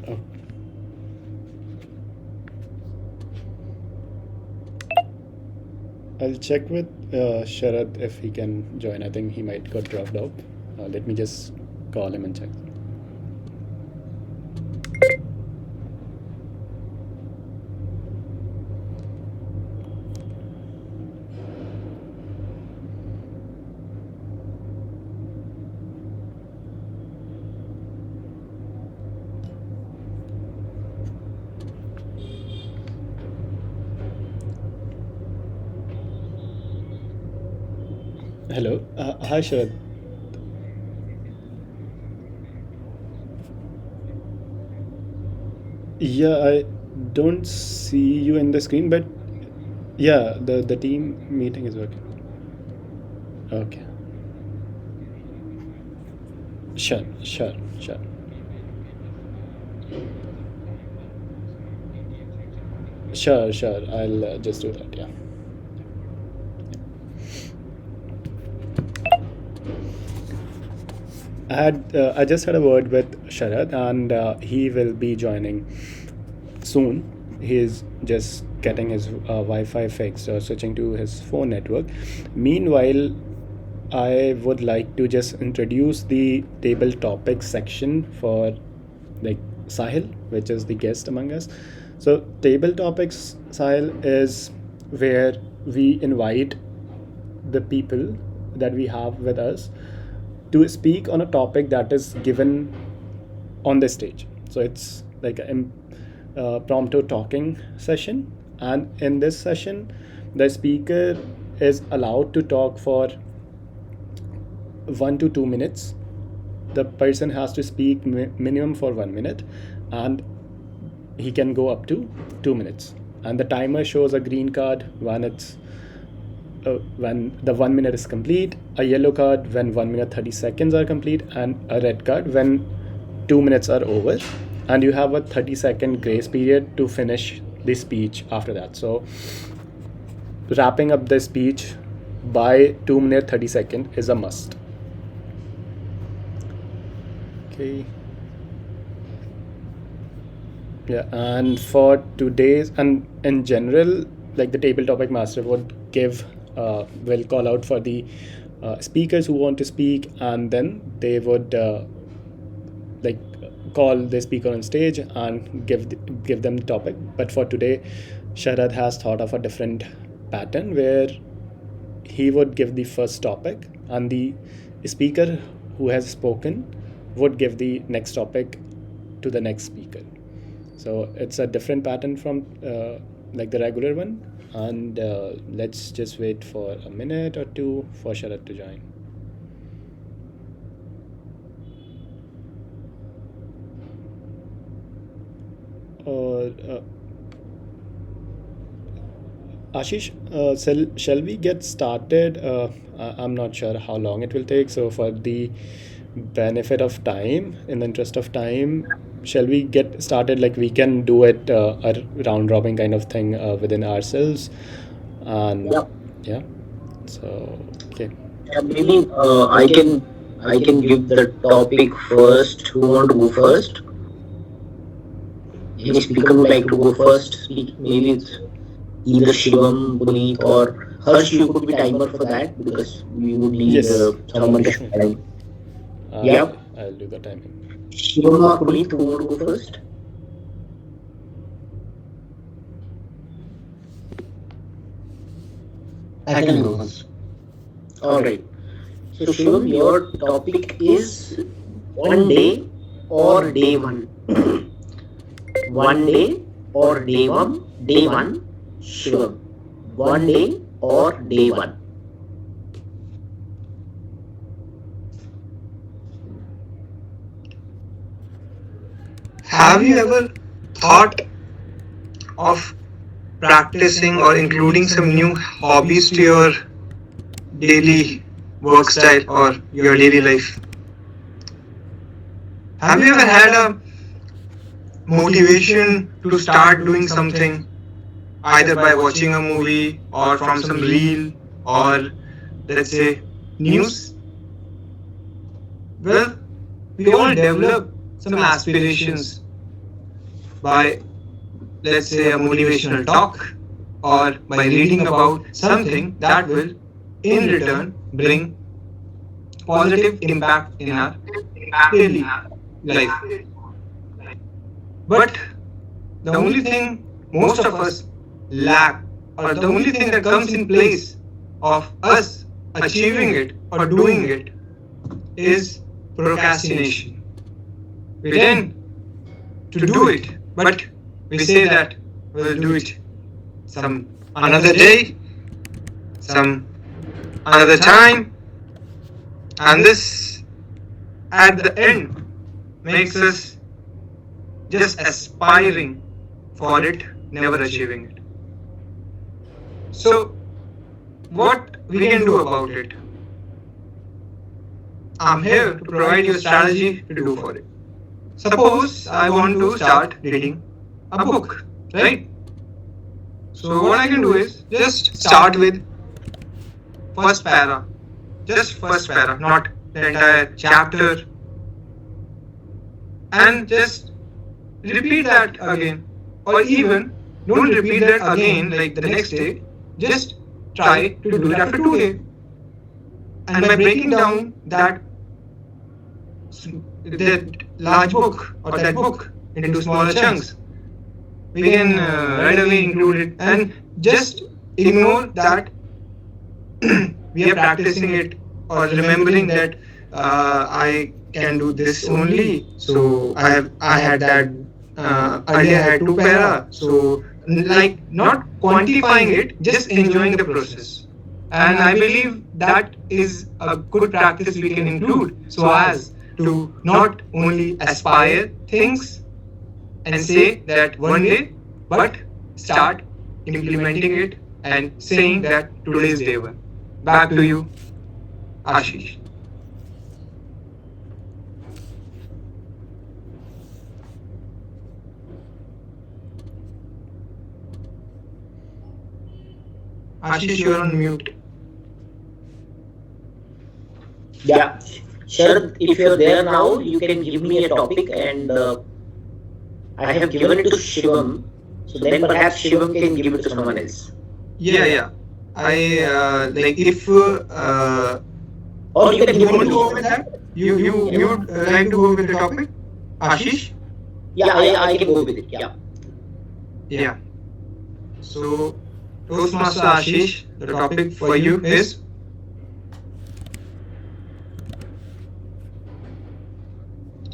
Oh, I'll check with Sharad if he can join. I think he might got dropped out. Let me just call him and check. Hello. Hi, Sharad. Yeah, I don't see you in the screen, but yeah, the team meeting is working. Okay. Sure, sure, sure. Sure, sure. I'll just do that. Yeah. I just had a word with Sharad, and he will be joining soon. He is just getting his Wi-Fi fixed, switching to his phone network. Meanwhile, I would like to just introduce the table topics section for like Sahil, which is the guest among us. So table topics, Sahil, is where we invite the people that we have with us to speak on a topic that is given on the stage. So it's like a prompto talking session, and in this session, the speaker is allowed to talk for 1 to 2 minutes. The person has to speak minimum for 1 minute, and he can go up to 2 minutes. And the timer shows a green card when the 1 minute is complete, a yellow card when 1 minute 30 seconds are complete, and a red card when 2 minutes are over. And you have a 30-second grace period to finish the speech after that. So wrapping up the speech by 2 minute 30 second is a must. Okay. Yeah, and for today's, and in general, like the table topic master would will call out for the speakers who want to speak, and then they would like call the speaker on stage and give them the topic. But for today, Sharad has thought of a different pattern where he would give the first topic, and the speaker who has spoken would give the next topic to the next speaker. So it's a different pattern from like the regular one. And let's just wait for a minute or two for Sharad to join. Ashish, shall we get started? I'm not sure how long it will take. So for the benefit of time, in the interest of time, shall we get started? Like we can do it a round robin kind of thing within ourselves. And Yeah. yeah, so okay. Maybe I can give the topic first. Who want to go first? Any speaker would like to go first? Maybe it's either Shivam, Puneet, or Harsh. You could be timer for that because we would need Yes, someone to definitely. time. Yeah, Yeah. I'll do the timing. Shivam or Puneet, who want to go first? I can go first. All right. So Shivam, your topic is one day or day one. One day or day one. Day one. Shivam. One day or day one. Have you ever thought of practicing or including some new hobbies to your daily work style or your daily life? Have you ever had a motivation to start doing something, either by watching a movie or from some reel or, let's say, news? Well, we all develop some aspirations by, let's say, a motivational talk or by reading about something that will, in return, bring positive impact in our daily life. But the only thing most of us lack, or the only thing that comes in place of us achieving it or doing it, is procrastination. We tend to do it, but we say that we'll do it some another day, some another time, and this at the end makes us just aspiring for it, never achieving it. So, what we can do about it? I'm here to provide you a strategy to do for it. Suppose I want to start reading a book, right? So what I can do is just start with first para, just first para, not the entire chapter, and just repeat that again, or even don't repeat that again like the next day. Just try to do it after 2 days, and by breaking down that large book or that book into smaller chunks, we can right away include it and just ignore that we are practicing it or remembering that I can do this only. So I had that earlier I had two para. So like not quantifying it, just enjoying the process. And I believe that is a good practice we can include so as to not only aspire things and say that one day, but start implementing it and saying that today is day one. Back to you, Ashish. Ashish, you're on mute. Yeah, sure. If you're there now, you can give me a topic, and I have given it to Shivam. So then perhaps Shivam can give it to someone else. Yeah. I like if Or you can you give it want to to go me. with that. You would like to go with the topic, Ashish? Yeah, I can go with it. Yeah. Yeah. So Toastmaster Ashish, the topic for you is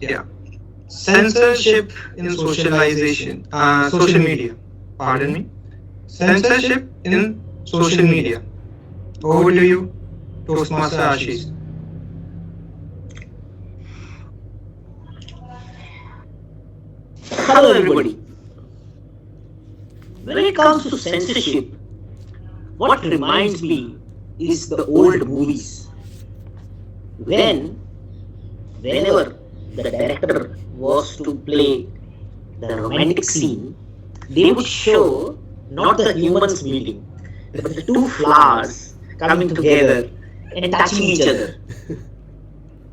yeah censorship in social media. Pardon me. Censorship in social media. Over to you, Toastmaster Ashish. Hello, everybody. When it comes to censorship, what reminds me is the old movies. Whenever the director was to play the romantic scene, they would show not the humans meeting, but the two flowers coming together and touching each other.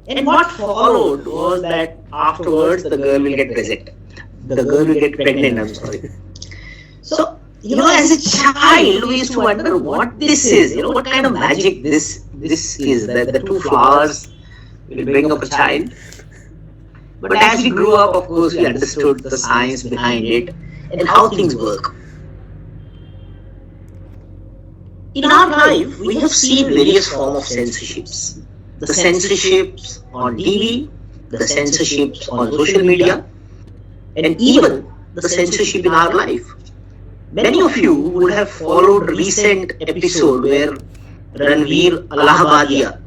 And what followed was that afterwards the girl will get pregnant. The girl will get pregnant, I'm sorry. So, as a child, we used to wonder what this is, what kind of magic this is, that the two flowers will bring up a child. But as we grew up, of course, we understood the science behind it and how things work. In our life, we have seen various forms of censorships. The censorships on TV, the censorships on social media, and even the censorship in our life. Many of you would have followed a recent episode where Ranveer Allahabadia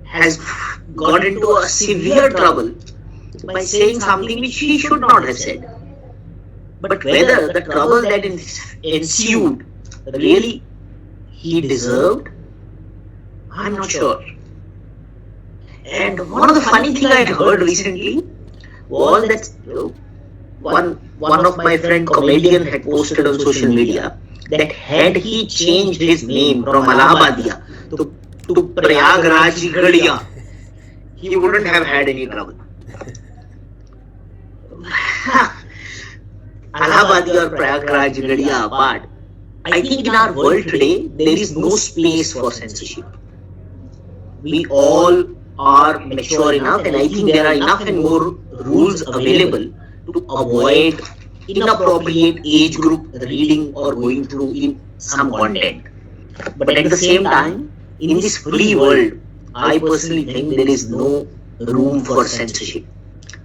has got into a severe trouble by saying something which he should not have said. But whether the trouble that ensued really he deserved, I'm not sure. And one of the funny things I heard recently was that one of my friend comedian had posted on social media that had he changed his name from Allahabadia to Prayagraj Gadia, he wouldn't have had any trouble. Allahabadia or Prayagraj Gadia apart, I think in our world today there is no space for censorship. We all are mature enough, and I think there are enough and more rules available to avoid inappropriate age group reading or going through in some content. But at the same time, in this free world, I personally think there is no room for censorship.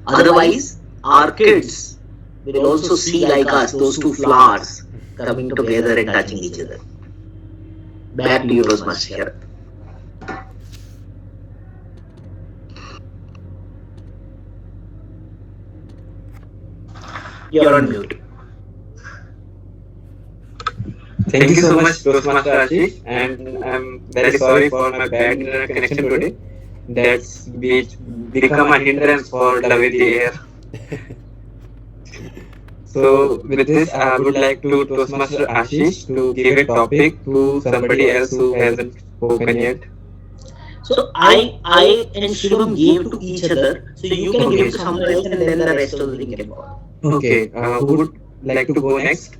Otherwise, our kids will also see like us those two flowers coming together and touching each other. Back to you, Toastmaster Sharath. You're on mute. Thank you so much, Toastmaster Ashish, and I'm very sorry for my bad internet connection today. That's become a hindrance for the with the air. So with this, I would like to Toastmaster Ashish to give a topic to somebody else who hasn't spoken yet. So I and Shivam gave to each other. So you can give to someone else, and then the rest of the thing can go. Okay, who would like to go next?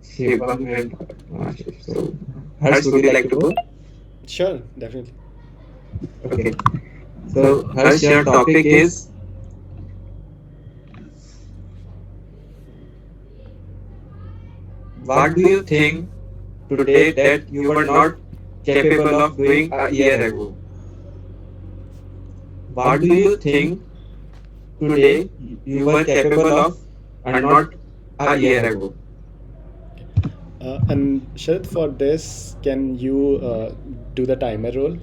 Shivam and Ashish. So, Harsh, would you like to go? Sure, definitely. Okay. So, Harsh, your topic is what do you think today that you were not capable of doing a year ago? What do you think today you were capable of and not a year ago? And Sharad, for this, can you do the timer roll?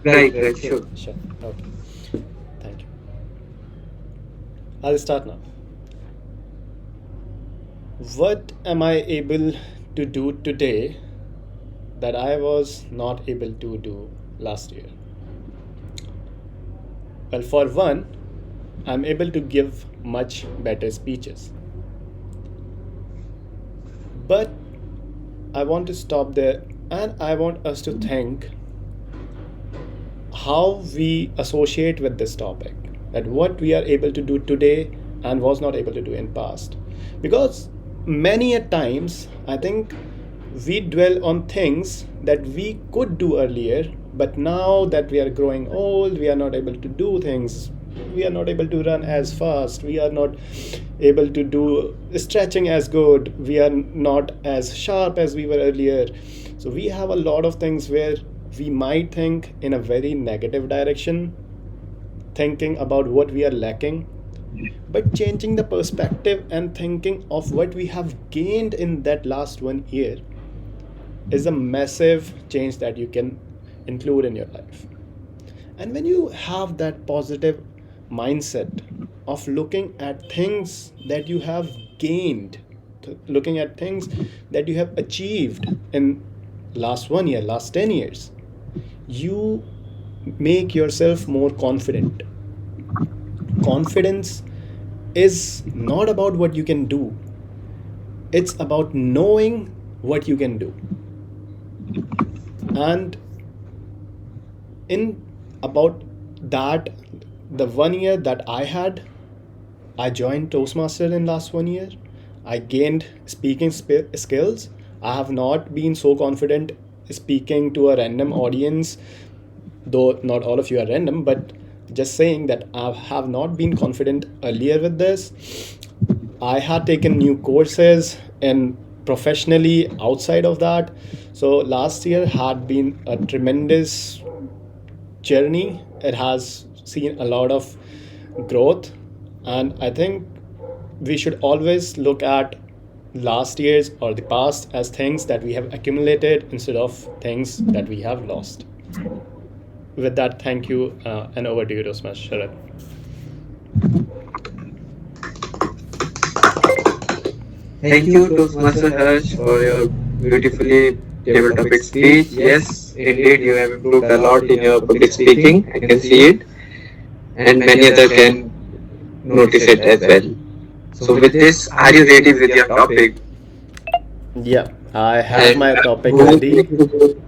Right, sure. Sure. Okay. Thank you. I'll start now. What am I able to do today that I was not able to do last year? Well, for one, I'm able to give much better speeches. But I want to stop there and I want us to think how we associate with this topic, that what we are able to do today and was not able to do in past. Because many a times I think we dwell on things that we could do earlier, but now that we are growing old, we are not able to do things. We are not able to run as fast. We are not able to do stretching as good. We are not as sharp as we were earlier. So we have a lot of things where we might think in a very negative direction, thinking about what we are lacking, but changing the perspective and thinking of what we have gained in that last 1 year is a massive change that you can include in your life. And when you have that positive mindset of looking at things that you have gained, looking at things that you have achieved in last 1 year, last 10 years, you make yourself more confident. Confidence is not about what you can do, it's about knowing what you can do. And in about that, the 1 year that I had, I joined Toastmaster in last 1 year. I gained speaking skills. I have not been so confident speaking to a random audience, though not all of you are random, but just saying that I have not been confident earlier with this. I had taken new courses and professionally outside of that. So last year had been a tremendous journey. It has seen a lot of growth, and I think we should always look at last year's or the past as things that we have accumulated instead of things that we have lost. With that, thank you, and over to you, Rosmas Sharad. Thank you to Master Harsh for your beautifully table topic speech. Yes, indeed, you have improved a lot in your public speaking. I can see it, and many other can notice it as well. So, with this, are you ready with your topic? Yeah, I have And my topic who would ready. like to go,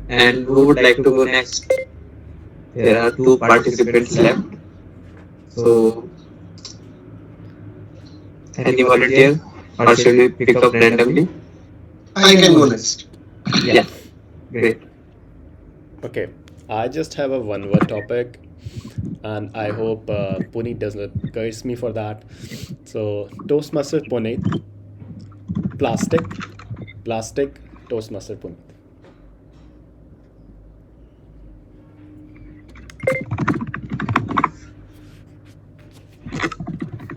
and who would like to go next? There are two participants left. So, any volunteer, or should we pick up randomly? I can go next. Yeah, great. Okay, I just have a one word topic, and I hope Puneet does not curse me for that. So, Toastmaster Puneet, plastic, plastic, Toastmaster Puneet.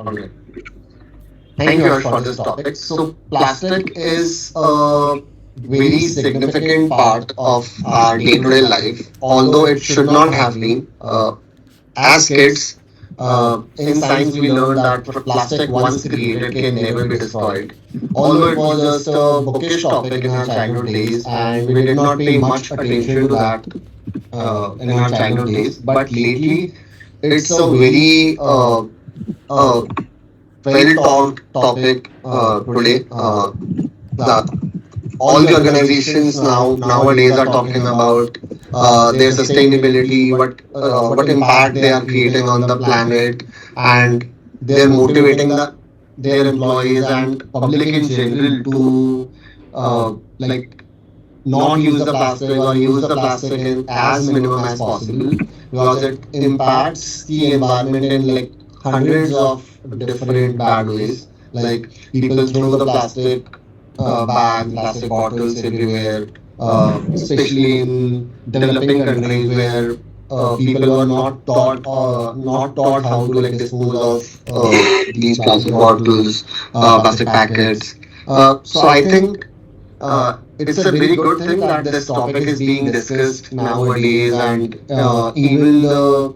Okay. Thank you, Harsh, for this topic. So, plastic is a very significant part of our day-to-day life, although it should not have been. As kids, in science, we learned that plastic once created can never be destroyed. Although it was just a bookish topic in our childhood days, and we did not pay much attention to that in our childhood days, but lately, it's a very uh, well talked topic today. That all the organizations nowadays are talking about their sustainability, what impact they are creating on the planet, and they're motivating their employees and public in general to like not use the plastic or use the plastic in as minimum as possible, because it impacts the environment in like hundreds of different bad ways. Like people throw the plastic bags, plastic bottles everywhere, especially in developing countries where people were not taught how to like dispose of these plastic bottles, plastic packets. So I think it's a very good thing that this topic is being discussed nowadays, and even the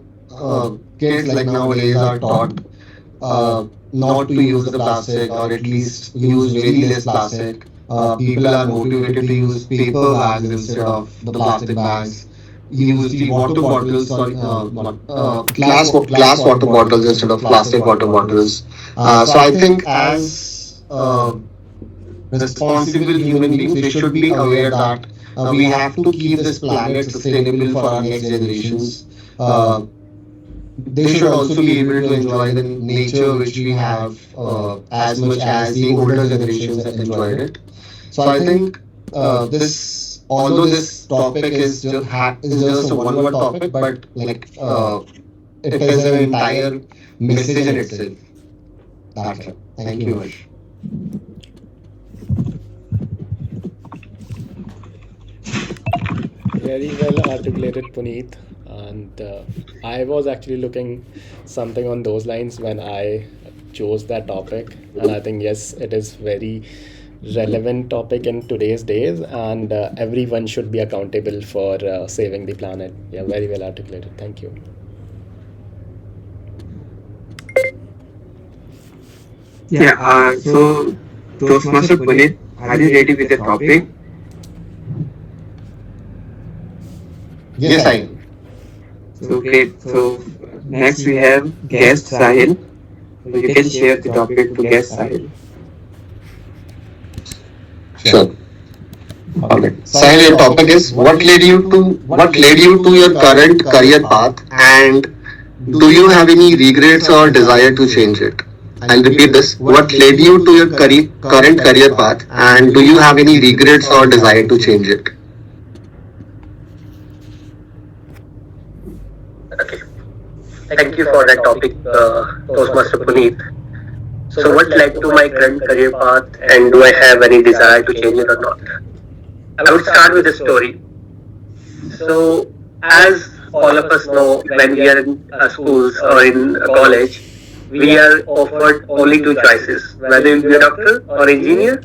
kids like nowadays are taught not to use the plastic, or at least use very less plastic. People are motivated to use paper bags instead of the plastic bags. Use the water bottles, sorry, glass water bottles instead of plastic water bottles. So I think as responsible human beings, we should be aware that we have to keep this planet sustainable for our next generations. They should also be able to enjoy the nature which we have as much as the older generations enjoyed it. So I think although this topic is just a one word topic, but like it is an entire message in itself. That's it. Thank you, Harsh. Very well articulated, Puneet. And I was actually looking something on those lines when I chose that topic. And I think, yes, it is very relevant topic in today's days, and everyone should be accountable for saving the planet. Yeah, very well articulated. Thank you. Yeah, so Toastmaster Puneet, are you ready with the topic? Yes, I am. So, okay, so next we have guest Sahil. So you can share the topic to guest Sahil. Sure. Okay. Sahil, your topic is what led you to your current career path, and do you have any regrets or desire to change it? I'll repeat this. What led you to your current career path, and do you have any regrets or desire to change it? Okay. Thank you for that topic, Toastmaster Puneet. So, what led to my current career path, and do I have any desire to change it or not? I would start with a story. So, as all of us know, when we are in schools or in college, we are offered only two choices, whether you be a doctor or engineer.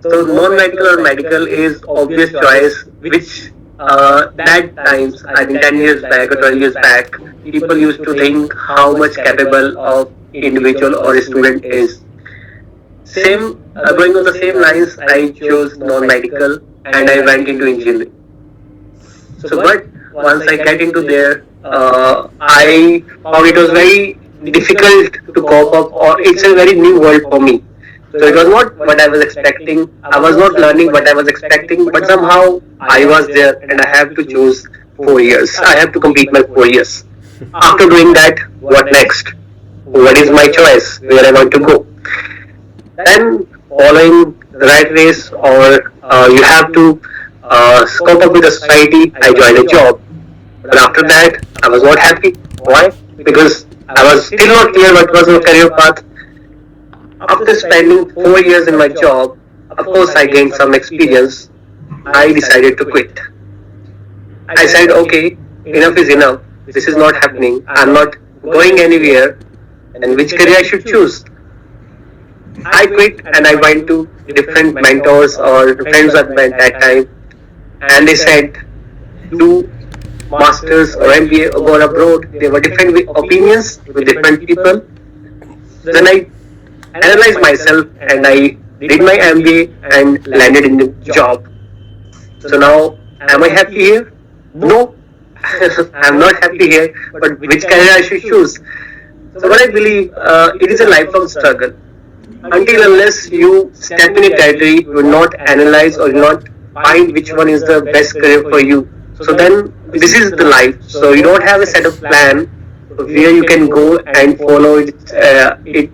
So, non-medical or medical is obvious choice, which that times, I think 10 years back or 12 years back, people used to think how much capable of individual or a student is. Same, going on the same lines, I chose non-medical and I went into engineering. So, but once I get into there, I found it was very difficult to cope up, or it's a very new world for me. So it was not what I was expecting. I was not learning what I was expecting, but somehow I was there and I have to choose 4 years. I have to complete my 4 years. After doing that, what next? What is my choice? Where I want to go? Then following the right race, or you have to scope up with the society. I joined a job, but after that, I was not happy. Why? Because I was still not clear what was my career path. After spending 4 years in my job, of course, I gained some experience. I decided to quit. I said, okay, enough is enough. This is not happening. I'm not going anywhere. And which career I should choose? I quit and I went to different mentors or friends at that time, and they said, do masters or MBA or go abroad. There were different opinions with different people. Then I analyzed myself and I did my MBA and landed in the job. So now, am I happy here? No, I'm not happy here. But which career I should choose? So what I believe, it is a lifelong struggle. Until unless you step in a category, you will not analyze or you will not find which one is the best career for you. So then this is the life. So you don't have a set of plan where you can go and follow it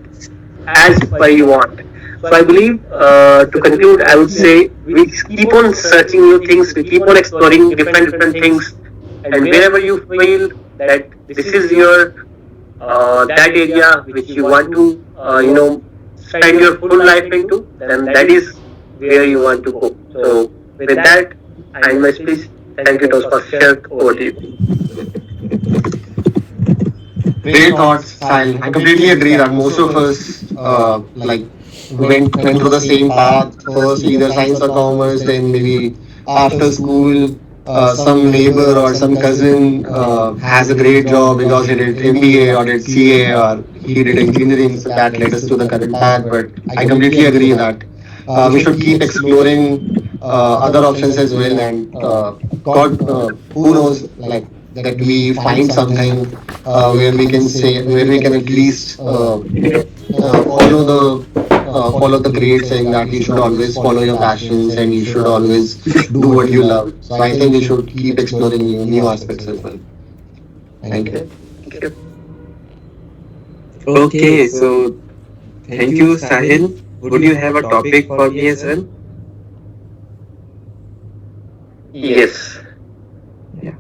as per you want. So I believe, to conclude, I would say we keep on searching new things, we keep on exploring different things, and wherever you feel that this is your that area which you want to spend your full life into, then that is where you want to go. So with that, I end my speech. Thank you, Toastmaster Sharad. Over to you. Great thoughts, Sahil. I completely agree that most of us like went through the same path. First, either science or commerce, then maybe after school, some neighbor or some cousin has a great job because he did MBA or did CA or he did engineering, so that led us to the current path. But I completely agree that we should keep exploring other options as well. And God, who knows, like that we find something where we can say, where we can at least follow the great saying that you should always follow your passions and you should always do what you love. So I think we should keep exploring new aspects as well. Thank you. Thank you. Okay, so thank you, Sahil. Would you have a topic for me as well? Yes. Yeah.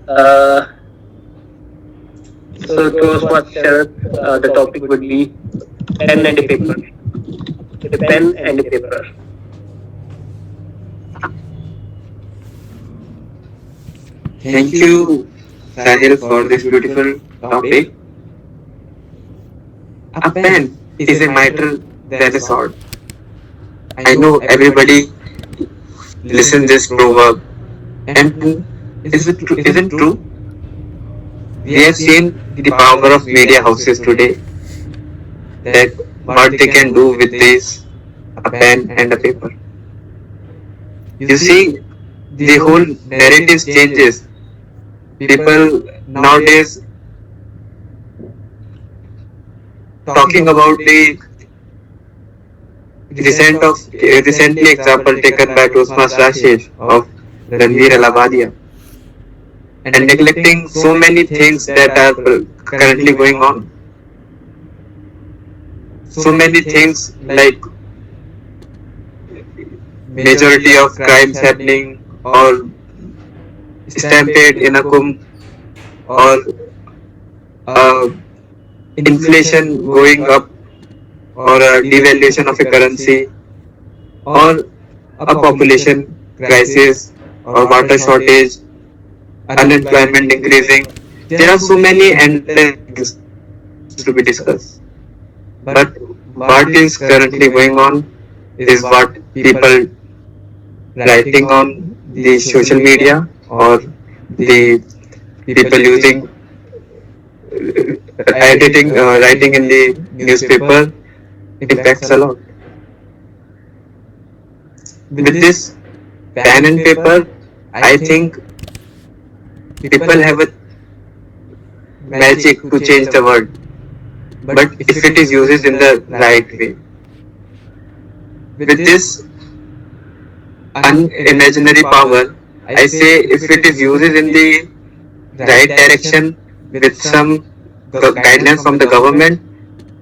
Uh, so Toastmaster Sharad, the topic would be pen and a paper. A pen and a paper. Thank you, Sahil, for this beautiful topic. A pen is a mightier than a sword. I know everybody listen this proverb, and isn't true? We have seen the power of media houses today. That what they can do with this, a pen and a paper. You see, the whole narrative changes. People nowadays talking about the recently example taken by Toastmaster Ashish of Ranveer Alabadia, and neglecting so many things that are currently going on. So many things like majority of crimes happening, or stampede in a kum, or uh, inflation going up, or a devaluation of a currency, or a population crisis, or water shortage, unemployment increasing. There are so many endless things to be discussed. But what is currently going on is what people writing on the social media, or the people using writing in the newspaper impacts a lot. With this pen and paper, I think people have a magic to change the world. But if it is used in the right way, with this unimaginary power, I say if it is used in the right direction with some guidelines from the government,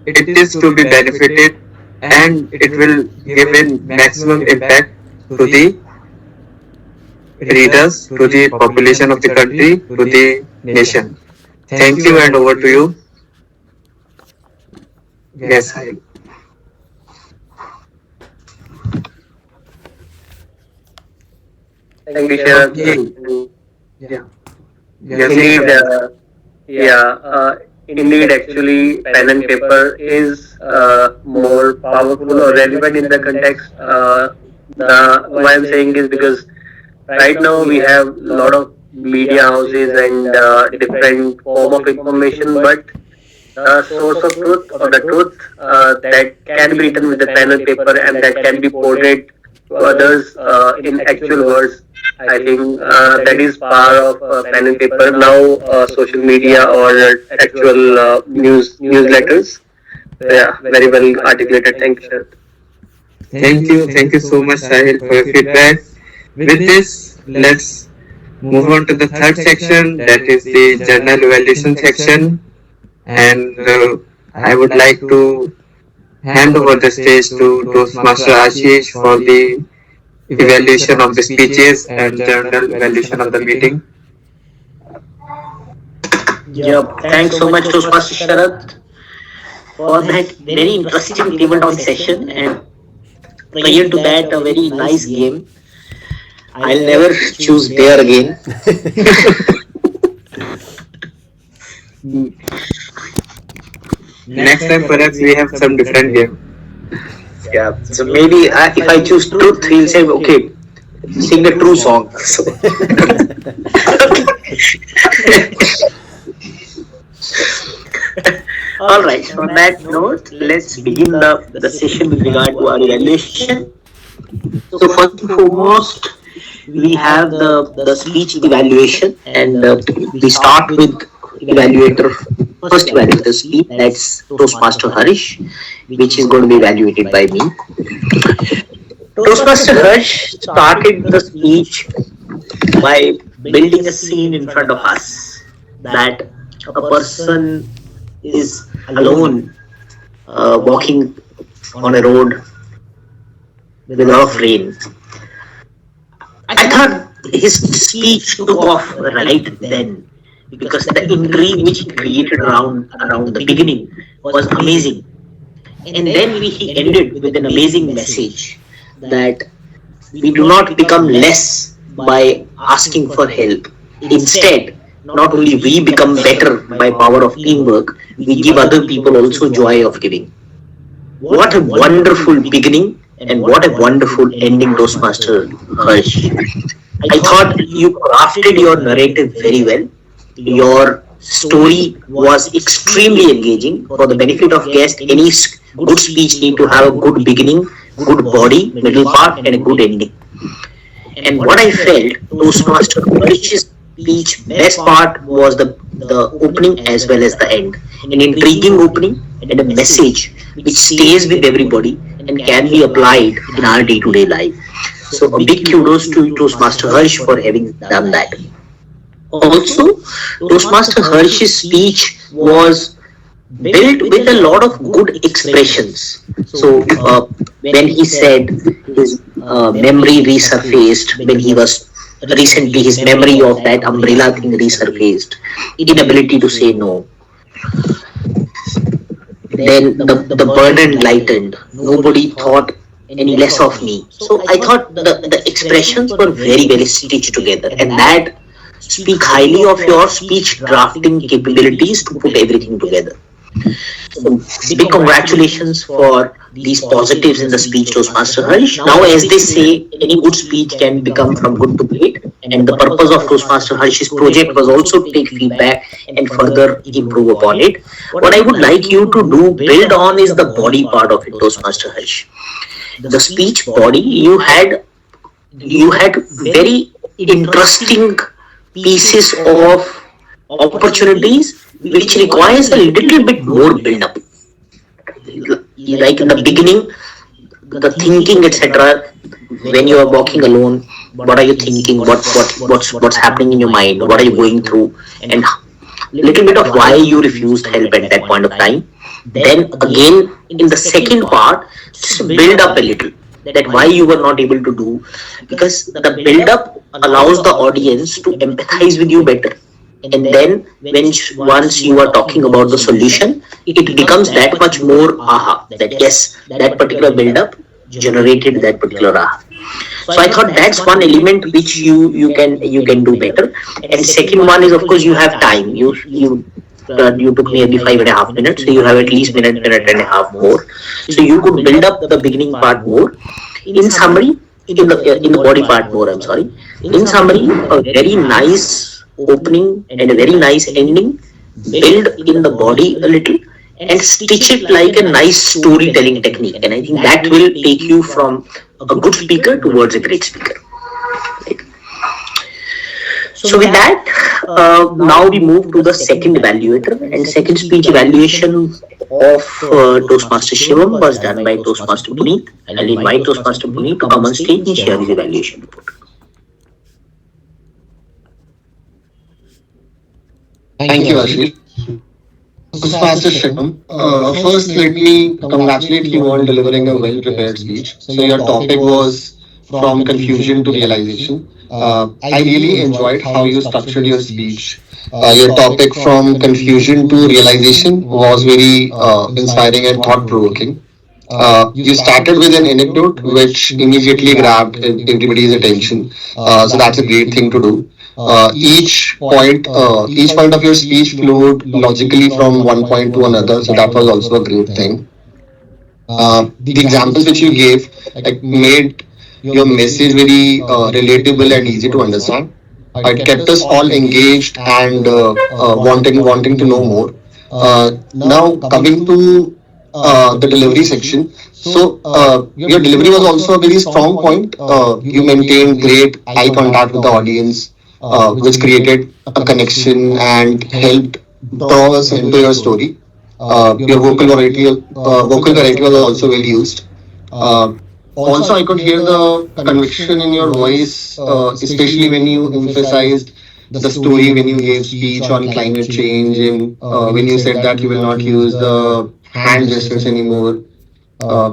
it is to be benefited, and it will give a maximum impact to the readers, to the population of the country, to the nation. Thank you, and over to you. Yes, I. Thank you, Sharad. Okay. Yeah. Yes, Indeed, sir. yeah, indeed, actually, pen and paper is more powerful or relevant in the context. Why I'm saying is because right now we have a lot of media houses and different form of information, but the source of truth or the truth that can be written with the pen and paper and that can be portrayed to others in actual words. I think that is power of pen and paper. Now, social media or actual newsletters. So, yeah, very well articulated. Thank you, sir. Thank you so much, Sahil, for your feedback. With this, let's move on to the third section, that is the journal evaluation section. And I would like to hand over the stage to Toastmaster Ashish for the evaluation of the speeches and journal evaluation of the meeting. Yep. Thanks so much, Toastmaster Sharad, for that very interesting table talk session. And prior to that, a very nice game. I'll never choose bear again. Next time, perhaps we have some different game. Yeah. So maybe if I choose truth, he'll say, okay, sing a true song. So, all right. On that note, let's begin the session with regard to our evaluation. So first and foremost, we have the speech evaluation, and we start with evaluator first evaluator speech. That's Toastmaster Harish, which is going to be evaluated by me. Toastmaster Harsh started the speech by building a scene in front of us that a person is alone walking on a road with a lot of rain. I thought his speech took off right then because the intrigue which he created around the beginning was amazing. And then he ended with an amazing message that we do not become less by asking for help. Instead, not only we become better by power of teamwork, we give other people also joy of giving. What a wonderful beginning and what a wonderful ending, Toastmaster Harsh. I thought you crafted your narrative very well. Your story was extremely engaging. For the benefit of guests, any good speech need to have a good beginning, good body, middle part, and a good ending. And what I felt, Toastmaster Harsh's speech best part was the opening as well as the end. An intriguing opening and a message which stays with everybody and can be applied in our day-to-day life. So a big kudos to Toastmaster Harsh for having done that. Also, Toastmaster Harsh's speech was built with a lot of good expressions. So when he said his memory resurfaced, when he was recently his memory of that umbrella thing resurfaced, inability to say no. Then the burden lightened. Nobody thought any less of me. So I thought the expressions were very, very stitched together, and that speak highly of your speech drafting capabilities to put everything together. So big congratulations for these positives in the speech, Toastmaster Harsh. Now, as they say, any good speech can become from good to great, and the purpose of Toastmaster Harsh's project was also to take feedback and further improve upon it. What I would like you to do, build on, is the body part of it, Toastmaster Harsh. The speech body, you had very interesting pieces of opportunities which requires a little bit more build up. Like in the beginning, the thinking, etc. When you are walking alone, what are you thinking? What's happening in your mind? What are you going through? And little bit of why you refused help at that point of time. Then again, in the second part, just build up a little that why you were not able to do, because the build up allows the audience to empathize with you better. And then when once you are talking about the solution, it becomes that much more aha, that yes, that particular build up generated that particular aha. So I thought that's one element which you can do better. And second one is, of course, you have time. You took nearly 5.5 minutes, so you have at least minute and a half more. So you could build up the beginning part more. In summary, in the body part more. I'm sorry. In summary, a very nice opening and a very nice ending. Build in the body a little and stitch it like a nice storytelling technique. And I think that will take you from a good speaker towards a great speaker. Right? So with that, now we move to the second evaluator, and second speech evaluation of Toastmaster Shivam was done by Toastmaster Puneet. I'll invite Toastmaster Puneet to come on stage and share his evaluation report. Thank you, Ashish. Toastmaster Shivam, first let me congratulate you on delivering a well-prepared speech. So your topic was from confusion to realization. I really enjoyed how you structured your speech. Your topic from confusion to realization was very inspiring and thought-provoking. You started with an anecdote which immediately grabbed everybody's attention. So that's a great thing to do. Each point of your speech flowed logically from one point to another. So that was also a great thing. The examples which you gave like made your message very relatable and easy to understand. It kept us all engaged and wanting to know more. Now coming to the delivery section. So your delivery was also a very strong point. You maintained great eye contact with the audience, which created a connection and helped draw us into your story. Your vocal variety was also well used. Also, I could hear the conviction in your voice, especially when you emphasized the story when you gave speech on climate change and when you said that you will not use the hand gestures anymore.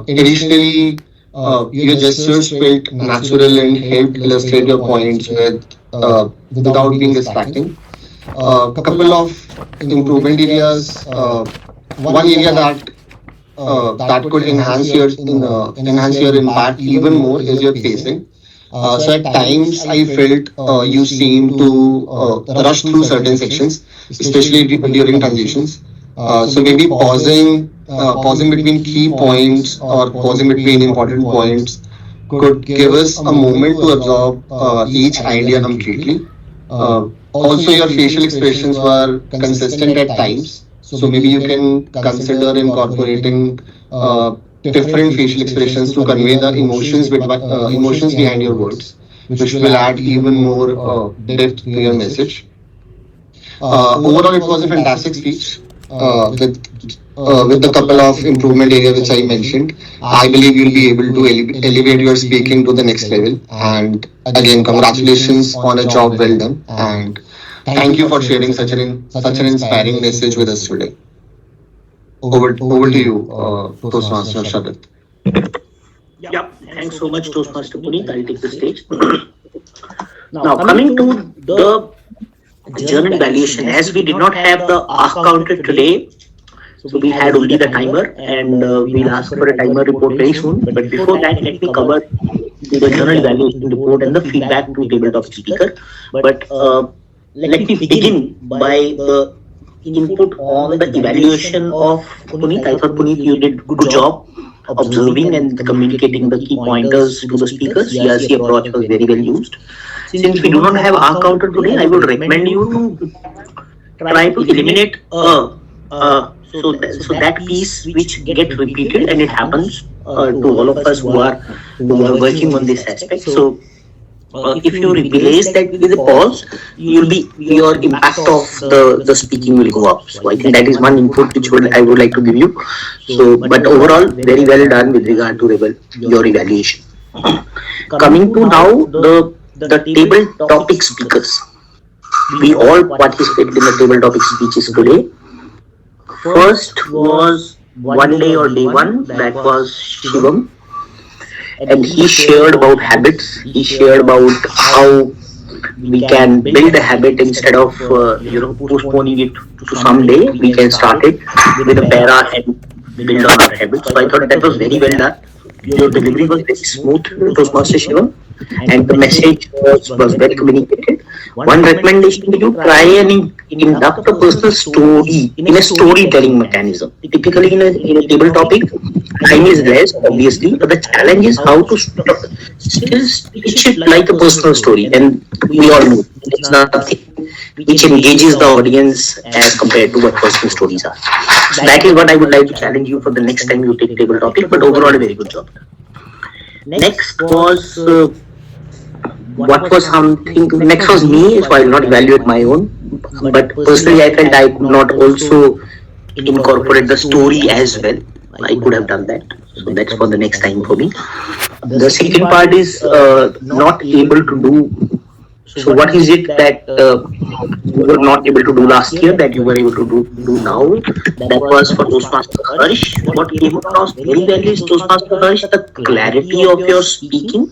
Additionally, your gestures felt natural and helped illustrate your points without being distracting. A couple of improvement areas. One area that could enhance your impact even more is your pacing. So at times I felt you seem to rush through certain sections, especially during transitions. So maybe pausing between key points or pausing between important points could give us a moment to absorb each idea completely. Also, your facial expressions were consistent at times, so maybe you can consider incorporating different facial expressions to convey the emotions behind your words, which will add even more depth to your message. Overall, it was a fantastic speech with the couple of improvement areas which I mentioned. I believe you'll be able to elevate your speaking to the next level. And again, congratulations on a job well done. And thank you for sharing such an inspiring message with us today. Over to you, Toastmaster Sharath. Yeah, thanks so much, Toastmaster Puneet. I'll take the stage. Now, coming to the journal evaluation, as we did not have the ask counter today, so we had only the timer, and we'll ask for a timer report very soon. But before that, let me cover the journal evaluation report and the feedback to tabletop speaker. But let me begin by the input on the evaluation of Puneet. I thought Puneet, you did good job observing and communicating the key pointers to the speakers. CRC approach was very well used. Since we do not have our counter today, I would recommend you to try to eliminate so that piece which get repeated, and it happens to all of us who are working on this aspect. So if you replace that with a pause, your impact of the speaking will go up. So I think that is one input which I would like to give you. So, but overall, very well done with regard to your evaluation. Coming to now the table topic speakers. We all participated in the table topic speeches today. First was one day or day one, that was Shivam, and he shared about habits. He shared about how we can build a habit instead of postponing it to some day. We can start it with a para and build on our habits. So I thought that was very well done. Your delivery was very smooth, Toastmaster Shivam, and the message was well communicated. One recommendation to you: try and induct a personal story in a storytelling mechanism. Typically, in a table topic, time is less, obviously, but the challenge is how to still pitch it like a personal story. And we all know it's nothing which engages the audience as compared to what personal stories are. So that is what I would like to challenge you for the next time you take table topic. But overall, a very good job. Next was Next was me, so I will not evaluate my own. But personally, I felt I could not also incorporate the story as well. I could have done that. So that's for the next time for me. The second part is not able to do. So what is it that you were not able to do last year that you were able to do now? That was for Toastmaster Harsh. What came across very well is Toastmaster Harsh, the clarity of your speaking.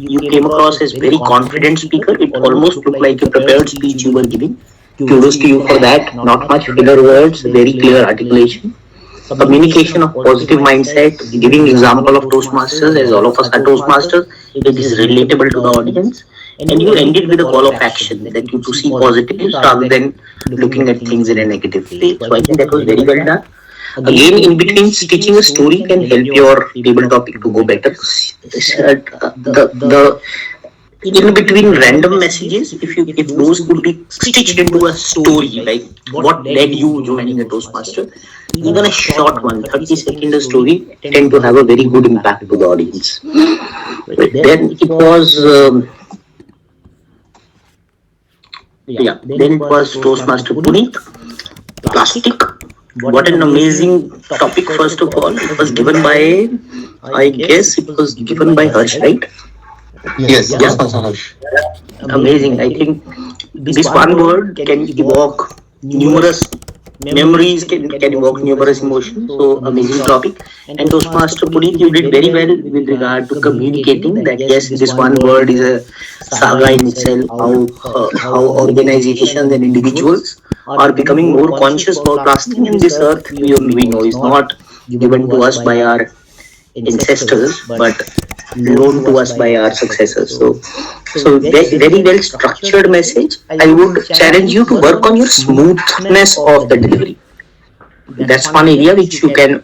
You came across as very confident speaker. It almost looked like a prepared speech you were giving. Kudos to you for that. Not much filler words, very clear articulation. communication of positive mindset, giving example of Toastmasters, as all of us are Toastmasters, it is relatable to the audience. And you ended with a call of action that you to see positives rather than looking at things in a negative way. So I think that was very well done. Again, in between, stitching a story can help your table topic to go better. The in between random messages, if those could be stitched into a story, like what led you joining a Toastmaster, even a short one, 30-second story, tend to have a very good impact to the audience. But then it was then it was Toastmaster Puneet, plastic. What an amazing topic! First of all, it was given by, I guess it was given by Harsh, right? Yes, yes, Master Harsh. Amazing. I think this one word can evoke numerous memories, can evoke numerous emotions. So amazing topic. And Toastmaster Puneet, you did very well with regard to communicating that yes, this one word is a saga in itself. How organizations and individuals are becoming more conscious about plastic, and this earth we know is not given to us by our ancestors, but loaned to us by our successors. So very well structured message. I would challenge you to work on your smoothness of the delivery. That's one area which you can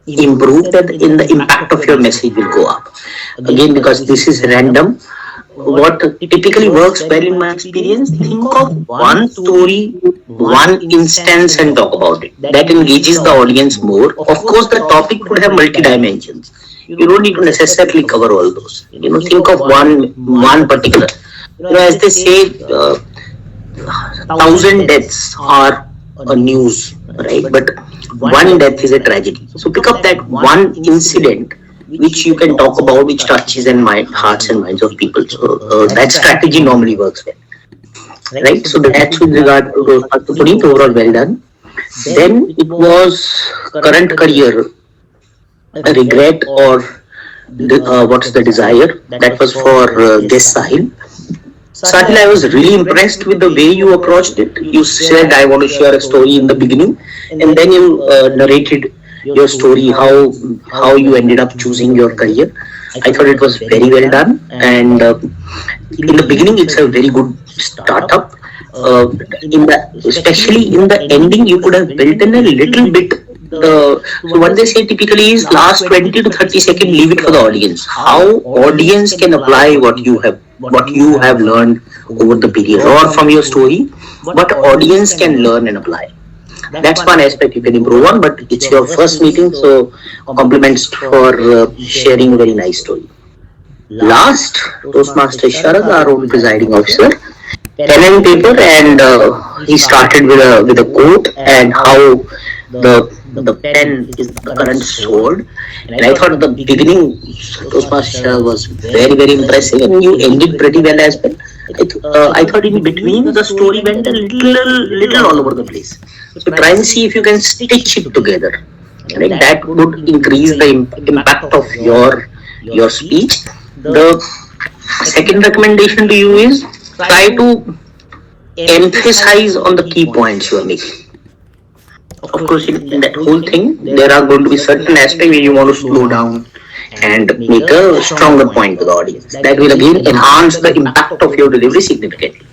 improve, that in the impact of your message will go up. Again, because this is random, what typically works well in my experience, think of one story, one instance and talk about it. That engages the audience more. Of course, the topic could have multi dimensions. You don't need to necessarily cover all those. Think of one particular. As they say, 1,000 deaths are a news, right? But one death is a tragedy. So pick up that one incident which you can talk about, which touches hearts and minds of people. So that strategy normally works well, right? So that's with regard to Puneet. Overall, well done. Then it was current career, a regret, or what's the desire. That was for guest Sahil. Sahil, I was really impressed with the way you approached it. You said, I want to share a story in the beginning, and then you narrated your story, how you ended up choosing your career. I thought it was very well done, and in the beginning it's a very good startup. Especially in the ending, you could have built in a little bit. So what they say typically is last 20 to 30 seconds, leave it for the audience. How audience can apply what you have learned over the period or from your story, what audience can learn and apply. That's one aspect you can improve on, but it's your first meeting, so compliments for sharing a very nice story. Last, Toastmaster Sharad, our own presiding officer, pen and paper, and he started with a quote and how the pen is the current sword. And I thought at the beginning, Toastmaster Sharad was very, very impressive, and you ended pretty well as well. I thought in between the story went a little all over the place. So try and see if you can stitch it together. Right? That would increase the impact of your speech. The second recommendation to you is try to emphasize on the key points you are making. Of course, in that whole thing, there are going to be certain aspects where you want to slow down and make a stronger point to the audience. That will again enhance the impact of your delivery significantly.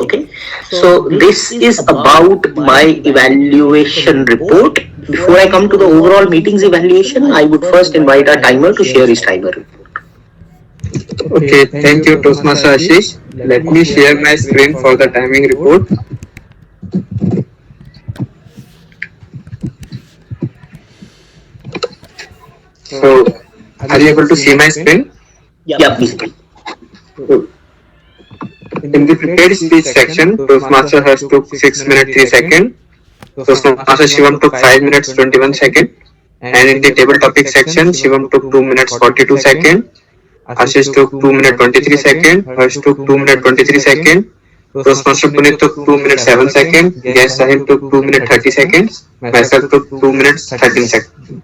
Okay, so this is about my evaluation report. Before I come to the overall meeting's evaluation, I would first invite our timer to share his timer report. Okay, thank you, Toastmaster Ashish. Let me share my screen for the timing report. So, are you able to see my screen? Yeah, please. In the prepared speech section, Toastmaster has took 6 minutes 3 seconds. Toastmaster Shivam took 5 minutes 21 seconds. And in the table topic section, Shivam took 2 minutes 42 seconds. Ashish took 2 minutes 23 seconds. Harsh took 2 minutes 23 seconds. Toastmaster Puneet took 2 minutes 7 seconds. Guest Sahil took 2 minutes 30 seconds. Myself took 2 minutes 13 seconds.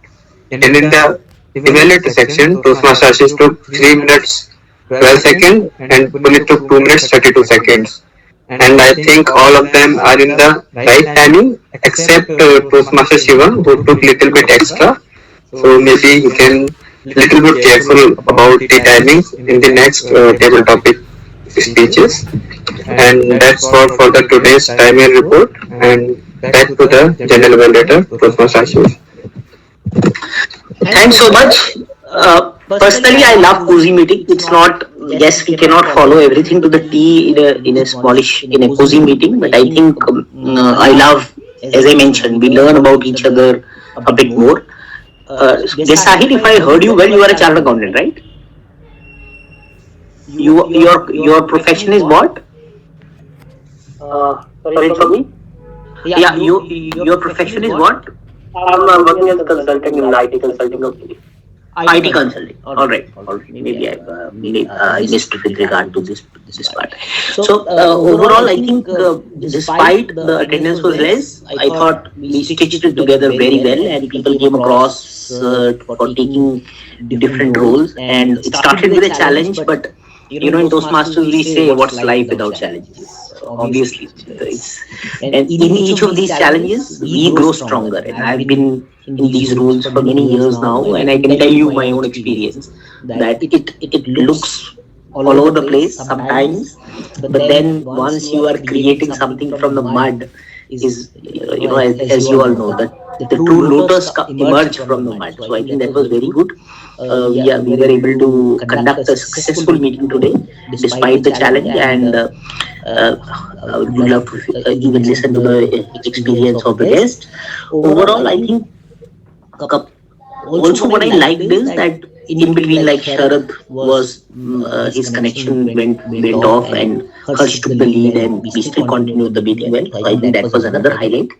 And in the evaluator section, Toastmaster Ashish took 3 minutes 12 seconds and Puneet took 2 minutes 32 seconds. and I think all of them are in the right timing, except Toastmaster Shiva, who took little bit extra. So maybe he can little bit careful about the timings in the next table topic speeches. And that's all for the today's timing report. And back to the general evaluator, Toastmaster Ashish. Thanks so much. Personally, I love cozy meeting. It's not, yes, we cannot follow everything to the T in a smallish, in a cozy meeting, but I think I love, as I mentioned, we learn about each other a bit more. Yes, Sahil, if I heard you well, you are a chartered accountant, right? Your profession is what? Sorry for me. Yeah, your profession is what? I'm working as a consultant in IT consulting company. IT consulting. All right. Maybe I missed with regard to this part. So overall, I think despite the attendance was less, I thought we stitched it together very well, and people came across for taking different roles, and it started with a challenge. But in Toastmasters we say, "What's life without challenges?" Obviously, and in each of these challenges we grow stronger, and I've been in these roles for many years now, and I can tell you my own experience that it looks all over the place sometimes, but then once you are creating something from the mud, is as you all know, that the true lotus emerge from the mud. So I think that was very good. We were able to conduct a successful meeting today despite the challenge, and I would love to even listen to the experience of the guest. Overall, I think also what I liked is that in between, like Sharad was his connection went off, and Harsh took the lead, and we still continued the meeting well. So I think that was another highlight.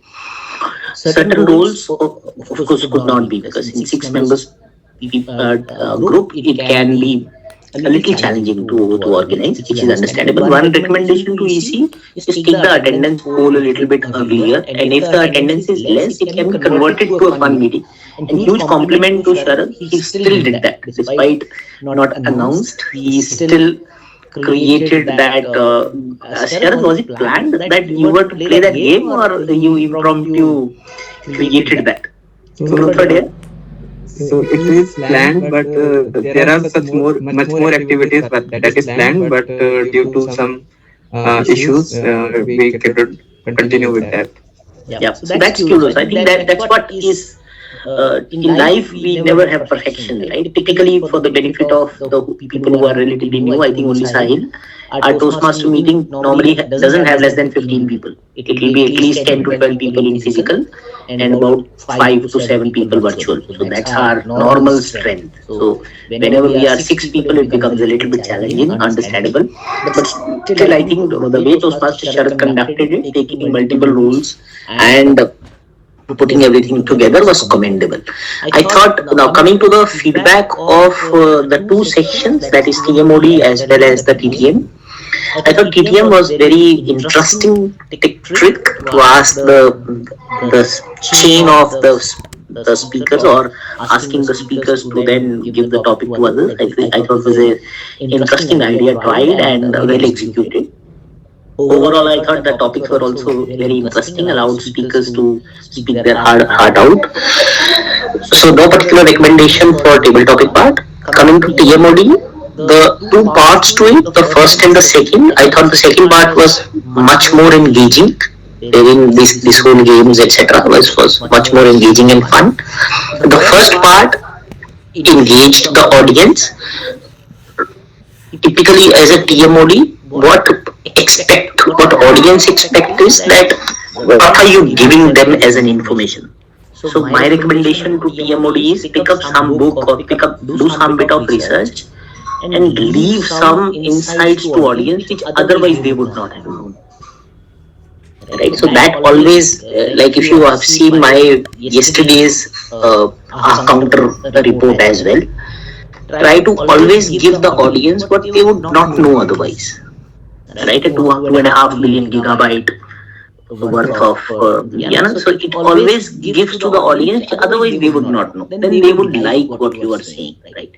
Certain roles, of course, could not be, because in 6 members group, it can be a little challenging to organize, which is understandable. One recommendation to EC is to keep the attendance poll a little bit earlier, and if the attendance is less, it can be converted to a fun meeting. And huge compliment to Sharad, he still did that despite not announced. He still created that. Sharad, was it planned that you were to play that game, or you impromptu created that? So it is planned, but there are much more activities that is planned, but due to some issues, we cannot continue with that. Yeah, so that's curious. I think that's what is in life. We never have perfection, right? Typically, for the benefit of the people who are relatively new, I think only Sahil, our Toastmaster meeting normally doesn't have less than 15 people. It will be at least 10 to 12 people in physical and about 5 to 7 people virtual. So that's our normal strength. So whenever we are 6 people, it becomes a little bit challenging, understandable. But still, I think the way Toastmaster Sharad conducted it, taking multiple roles and putting everything together, was commendable. I thought, now coming to the feedback of the 2 sections, that is TMOD as well as the TTM, I thought TTM was very interesting trick to ask the chain of the speakers, or asking the speakers to then give the topic to others. I thought it was an interesting idea, tried and well executed. Overall, I thought the topics were also very interesting, allowed speakers to speak their heart out. So no particular recommendation for table topic part. Coming to TMOD, the 2 parts to it, the first and the second, I thought the second part was much more engaging, wherein this whole games etc. was much more engaging and fun. The first part engaged the audience. Typically, as a TMOD, what audience expect is that what are you giving them as an information. So my recommendation to TMOD is pick up some book, or do some bit of research, and leave some insights to audience which otherwise they would not have known. Right, so that always, like if you have seen my yesterday's counter report as well, try to always give the audience what they would not know otherwise. Right, a 2.5 billion gigabyte worth of so it always gives to the audience, otherwise they would not know, then they would like what you are saying, right?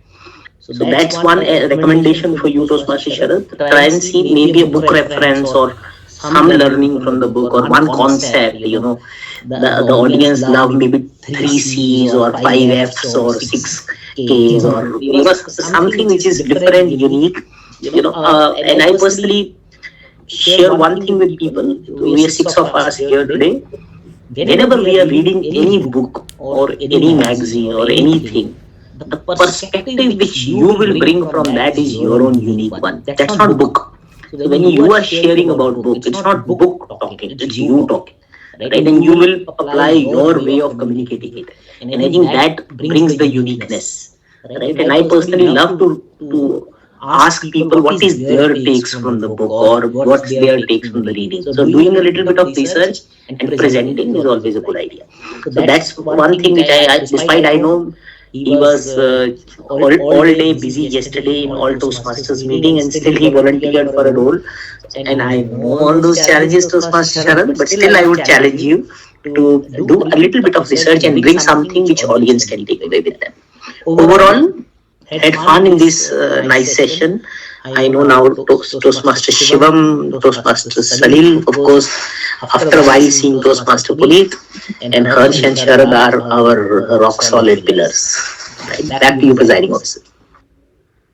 So that's one recommendation for you, Toastmaster Sharad. Try and see maybe a book reference or some learning from the book or one concept, the audience love maybe three C's or five F's or six K's or something which is different, unique. And I personally share one thing with people. We are six of us here today. Whenever we are reading any book or any magazine or anything, the perspective which you will bring from that is your own unique one. That's not book. So when you are sharing about book, it's not book talking, it's you talking. Right? And you will apply your way of communicating it. And I think that brings the uniqueness. Right? And I personally love to ask people what is their takes from the book or what's their takes from the reading. So doing a little bit of research and presenting is always a good idea. So that's one thing which despite I know he was all day busy yesterday in all Toastmasters meeting and still he volunteered for a role. And I know all those challenges, Toastmaster Sharan, but still I would challenge you to do a little bit of research and bring something which audience can take away with them. Overall, had fun in this nice session. I know now Toastmaster Shivam, Toastmaster Salil, of course, after a while seeing Toastmaster Puneet, and Harsh and Sharad are our rock solid pillars. Right. Back to you, presiding officer.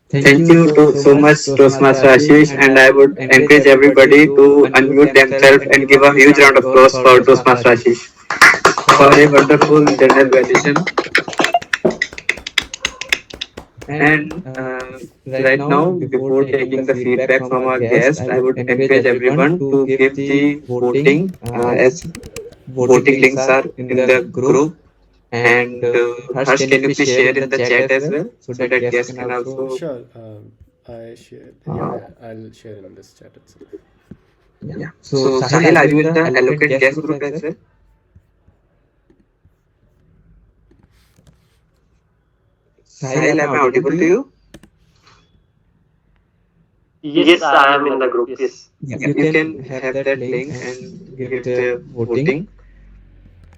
Thank you so much, Toastmaster Ashish, and I would encourage everybody to unmute themselves and give a huge round of applause for Toastmaster Ashish for a wonderful general valuation. And right now, before taking the feedback from our guest, I would encourage everyone to give the voting as voting links are in the group. And Harsh, can you please share in the chat as well so that guests can also. Sure. I share. I'll share in this chat itself. Yeah. So Sahil, are you in the allocate guest group as well? Sahil, am I audible to you? Yes, I am in the group. Yes. You can have that link and give the voting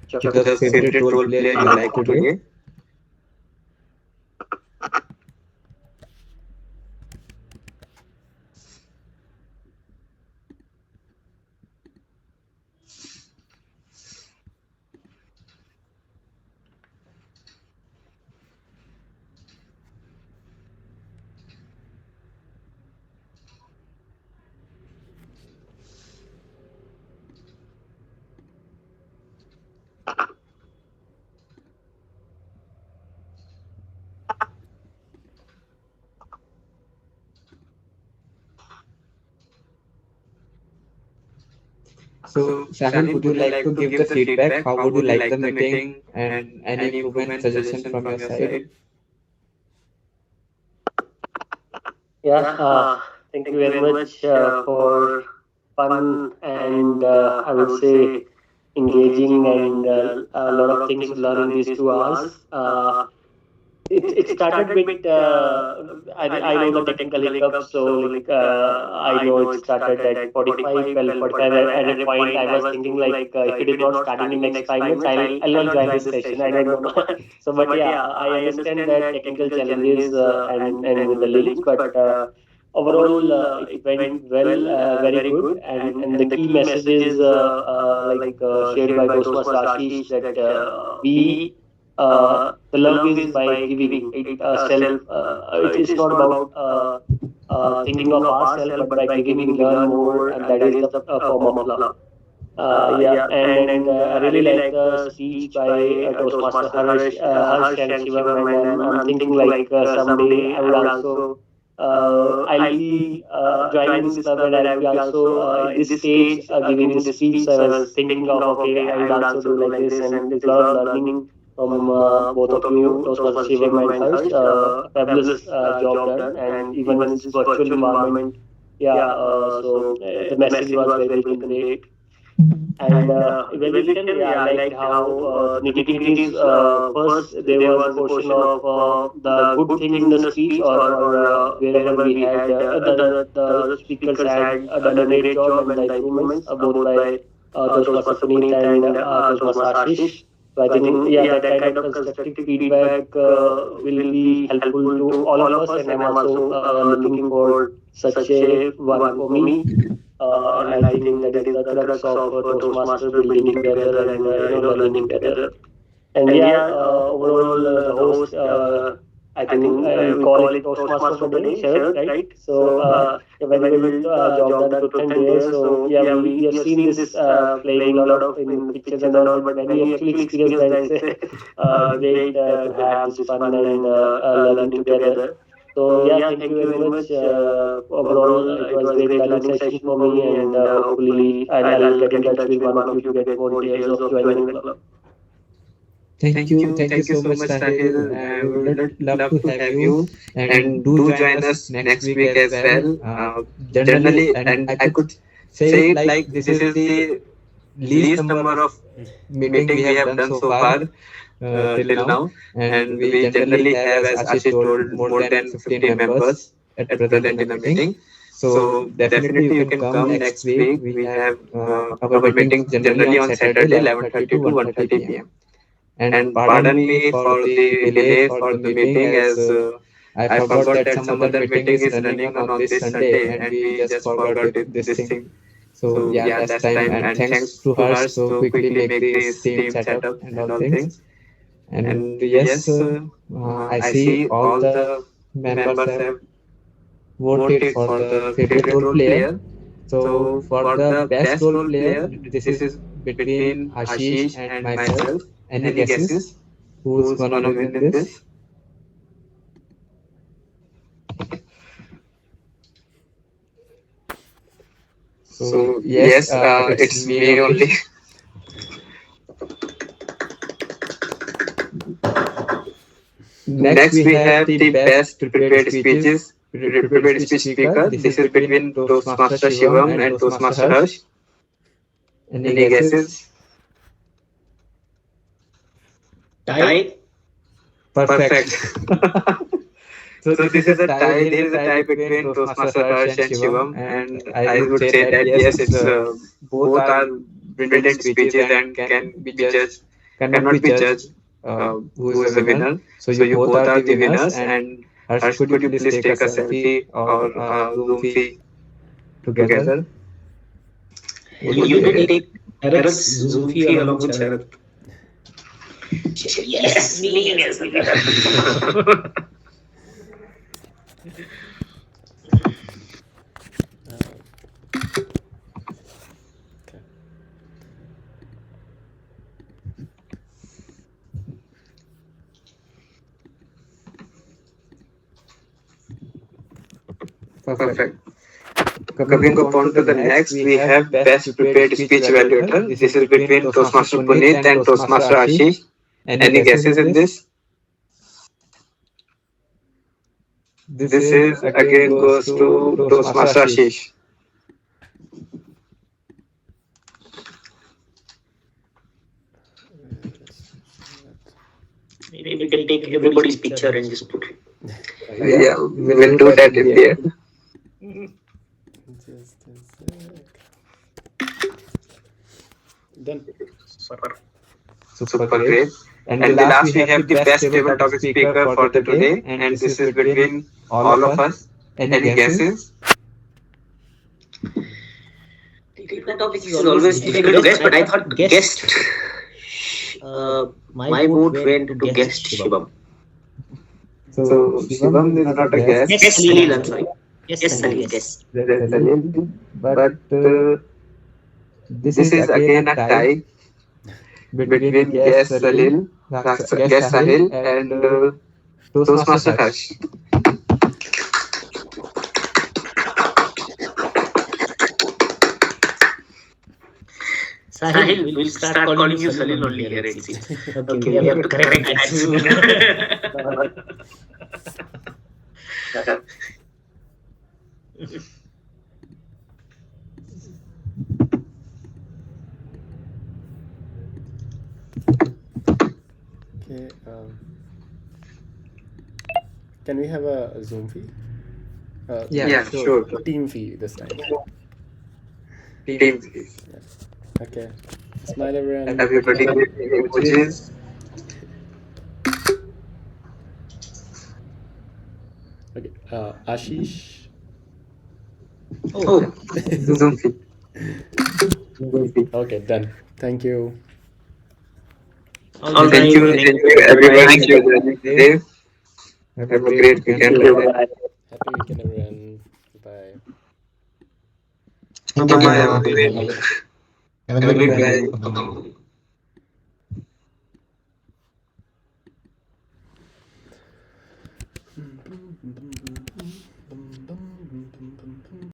to the favorite role player you like today. So, Sahil, would you like to give the feedback? How would you like the meeting and any improvement suggestion from your side? Yeah. Thank you very much for fun and I would say engaging and a lot of things to learn in these 2 hours. It started with I know the technical hiccups, so I know it started at 45. Well, 45 at a point I was thinking if it is not starting in next 5 minutes, I'll not join this session. I don't know. So, but yeah, I understand that technical challenges and with the link, but overall it went well, very good, and the key messages shared by Toastmaster Ashish that we the love is by giving it self. It is not about thinking of ourselves, but by giving we learn more, and that is the form of love. Yeah, and I really like the speech by Toastmaster Harsh and Shivam, and I'm thinking someday I would also I'll be joining this club, and I'll be also at this stage giving this speech. So I was thinking of okay, I would also do like this, and there's a lot of learning from both of you, Toastmaster Shivam and Harsh. Fabulous job done, and even in this virtual environment, yeah. The message was very well conveyed. And evaluation, yeah, I liked how the nitty-gritties. First, there was a portion of the good things in the speech, or wherever we had the speakers had done a great job, and the improvements both by Toastmaster Puneet and Toastmaster Ashish. So I think, yeah, that kind of constructive feedback will be helpful to all of us, and I'm also looking for such a one for me. and I think that is the crux of Toastmaster building together and learning together. And yeah, overall the host, I think we call it Toastmaster of the day, Sharad, right? So a very well job done, Truth and Dare. So yeah, we have seen this playing a lot of in pictures and all, but when we actually experience that, it's great to have this fun and learning together. So yeah, thank you very much. Overall, it was great learning session for me, and hopefully I'll get in touch with one of you to get more details of joining the club. Thank you so much, Sahil. I would love to have you, and do join us next week as well. Generally, and I could say it like this is the least number of meeting we have done so far till now, and we generally have, as Ashish told, more than 15 members at present in a meeting. So definitely you can come next week. We have our meetings generally on Saturday, 11:30 to 1:30 p.m. And pardon me for the delay for the meeting, as I forgot that some other meeting is running on this Sunday, and we just forgot this thing. So yeah, last time, and thanks to Harsh so quickly make this team setup and all things. And yes, I see all the members have voted for the favorite role player. So for the best role player, this is between Ashish and myself. Any guesses? Who's gonna win in this? So yes, it's me only. Next, we have the best prepared speech speaker. This is between Toastmaster Shivam and Toastmaster Harsh. Any guesses? Tie. Perfect. So this is a tie. There is a tie between Toastmaster Harsh and Shivam, and I would say that yes, it's both are brilliant speeches and cannot be judged who is the winner. So you both are the winners. And Harsh, could you please take a selfie or a Zoom together? You did take Eric's Zulfi along with Sharad. Yes, yes. Perfect. Coming upon to the next, we have best prepared speech evaluator. This is between Toastmaster Puneet and Toastmaster Ashish. Any guesses in this? This is again goes to Toastmaster Ashish. Maybe we can take everybody's picture and just put it. Yeah, we'll do that in the end. Just a sec. Done. Super great. And the last we have the best table topic speaker for the today, and this is between all of us. Any guesses? The topic is always difficult to guess, but I thought guest. My vote went to guest Shivam. So Shivam is not a guest. Yes, Salil, I'm sorry. Yes, Salil, yes. But this is again a tie between guest Salil, guest Sahil, and Toastmaster Harsh. Sahil, we'll start calling you Salil only here, it seems. Okay, we have to correct that. Okay. Can we have a Zoom fee? Yeah, sure. Team fee this time. Team. Okay. Smile everyone. Everybody give emojis. Okay. Ashish. Oh, Zoom fit. Okay, done. Thank you. All Thank right. you, Thank thank you, you everyone. everyone. Thank you for joining today. Have a great Thank weekend. you. Bye. Bye. Happy weekend, everyone. Bye. Bye Bye. bye. Have Have a a great great night. night. Have a Have a great great weekend. night.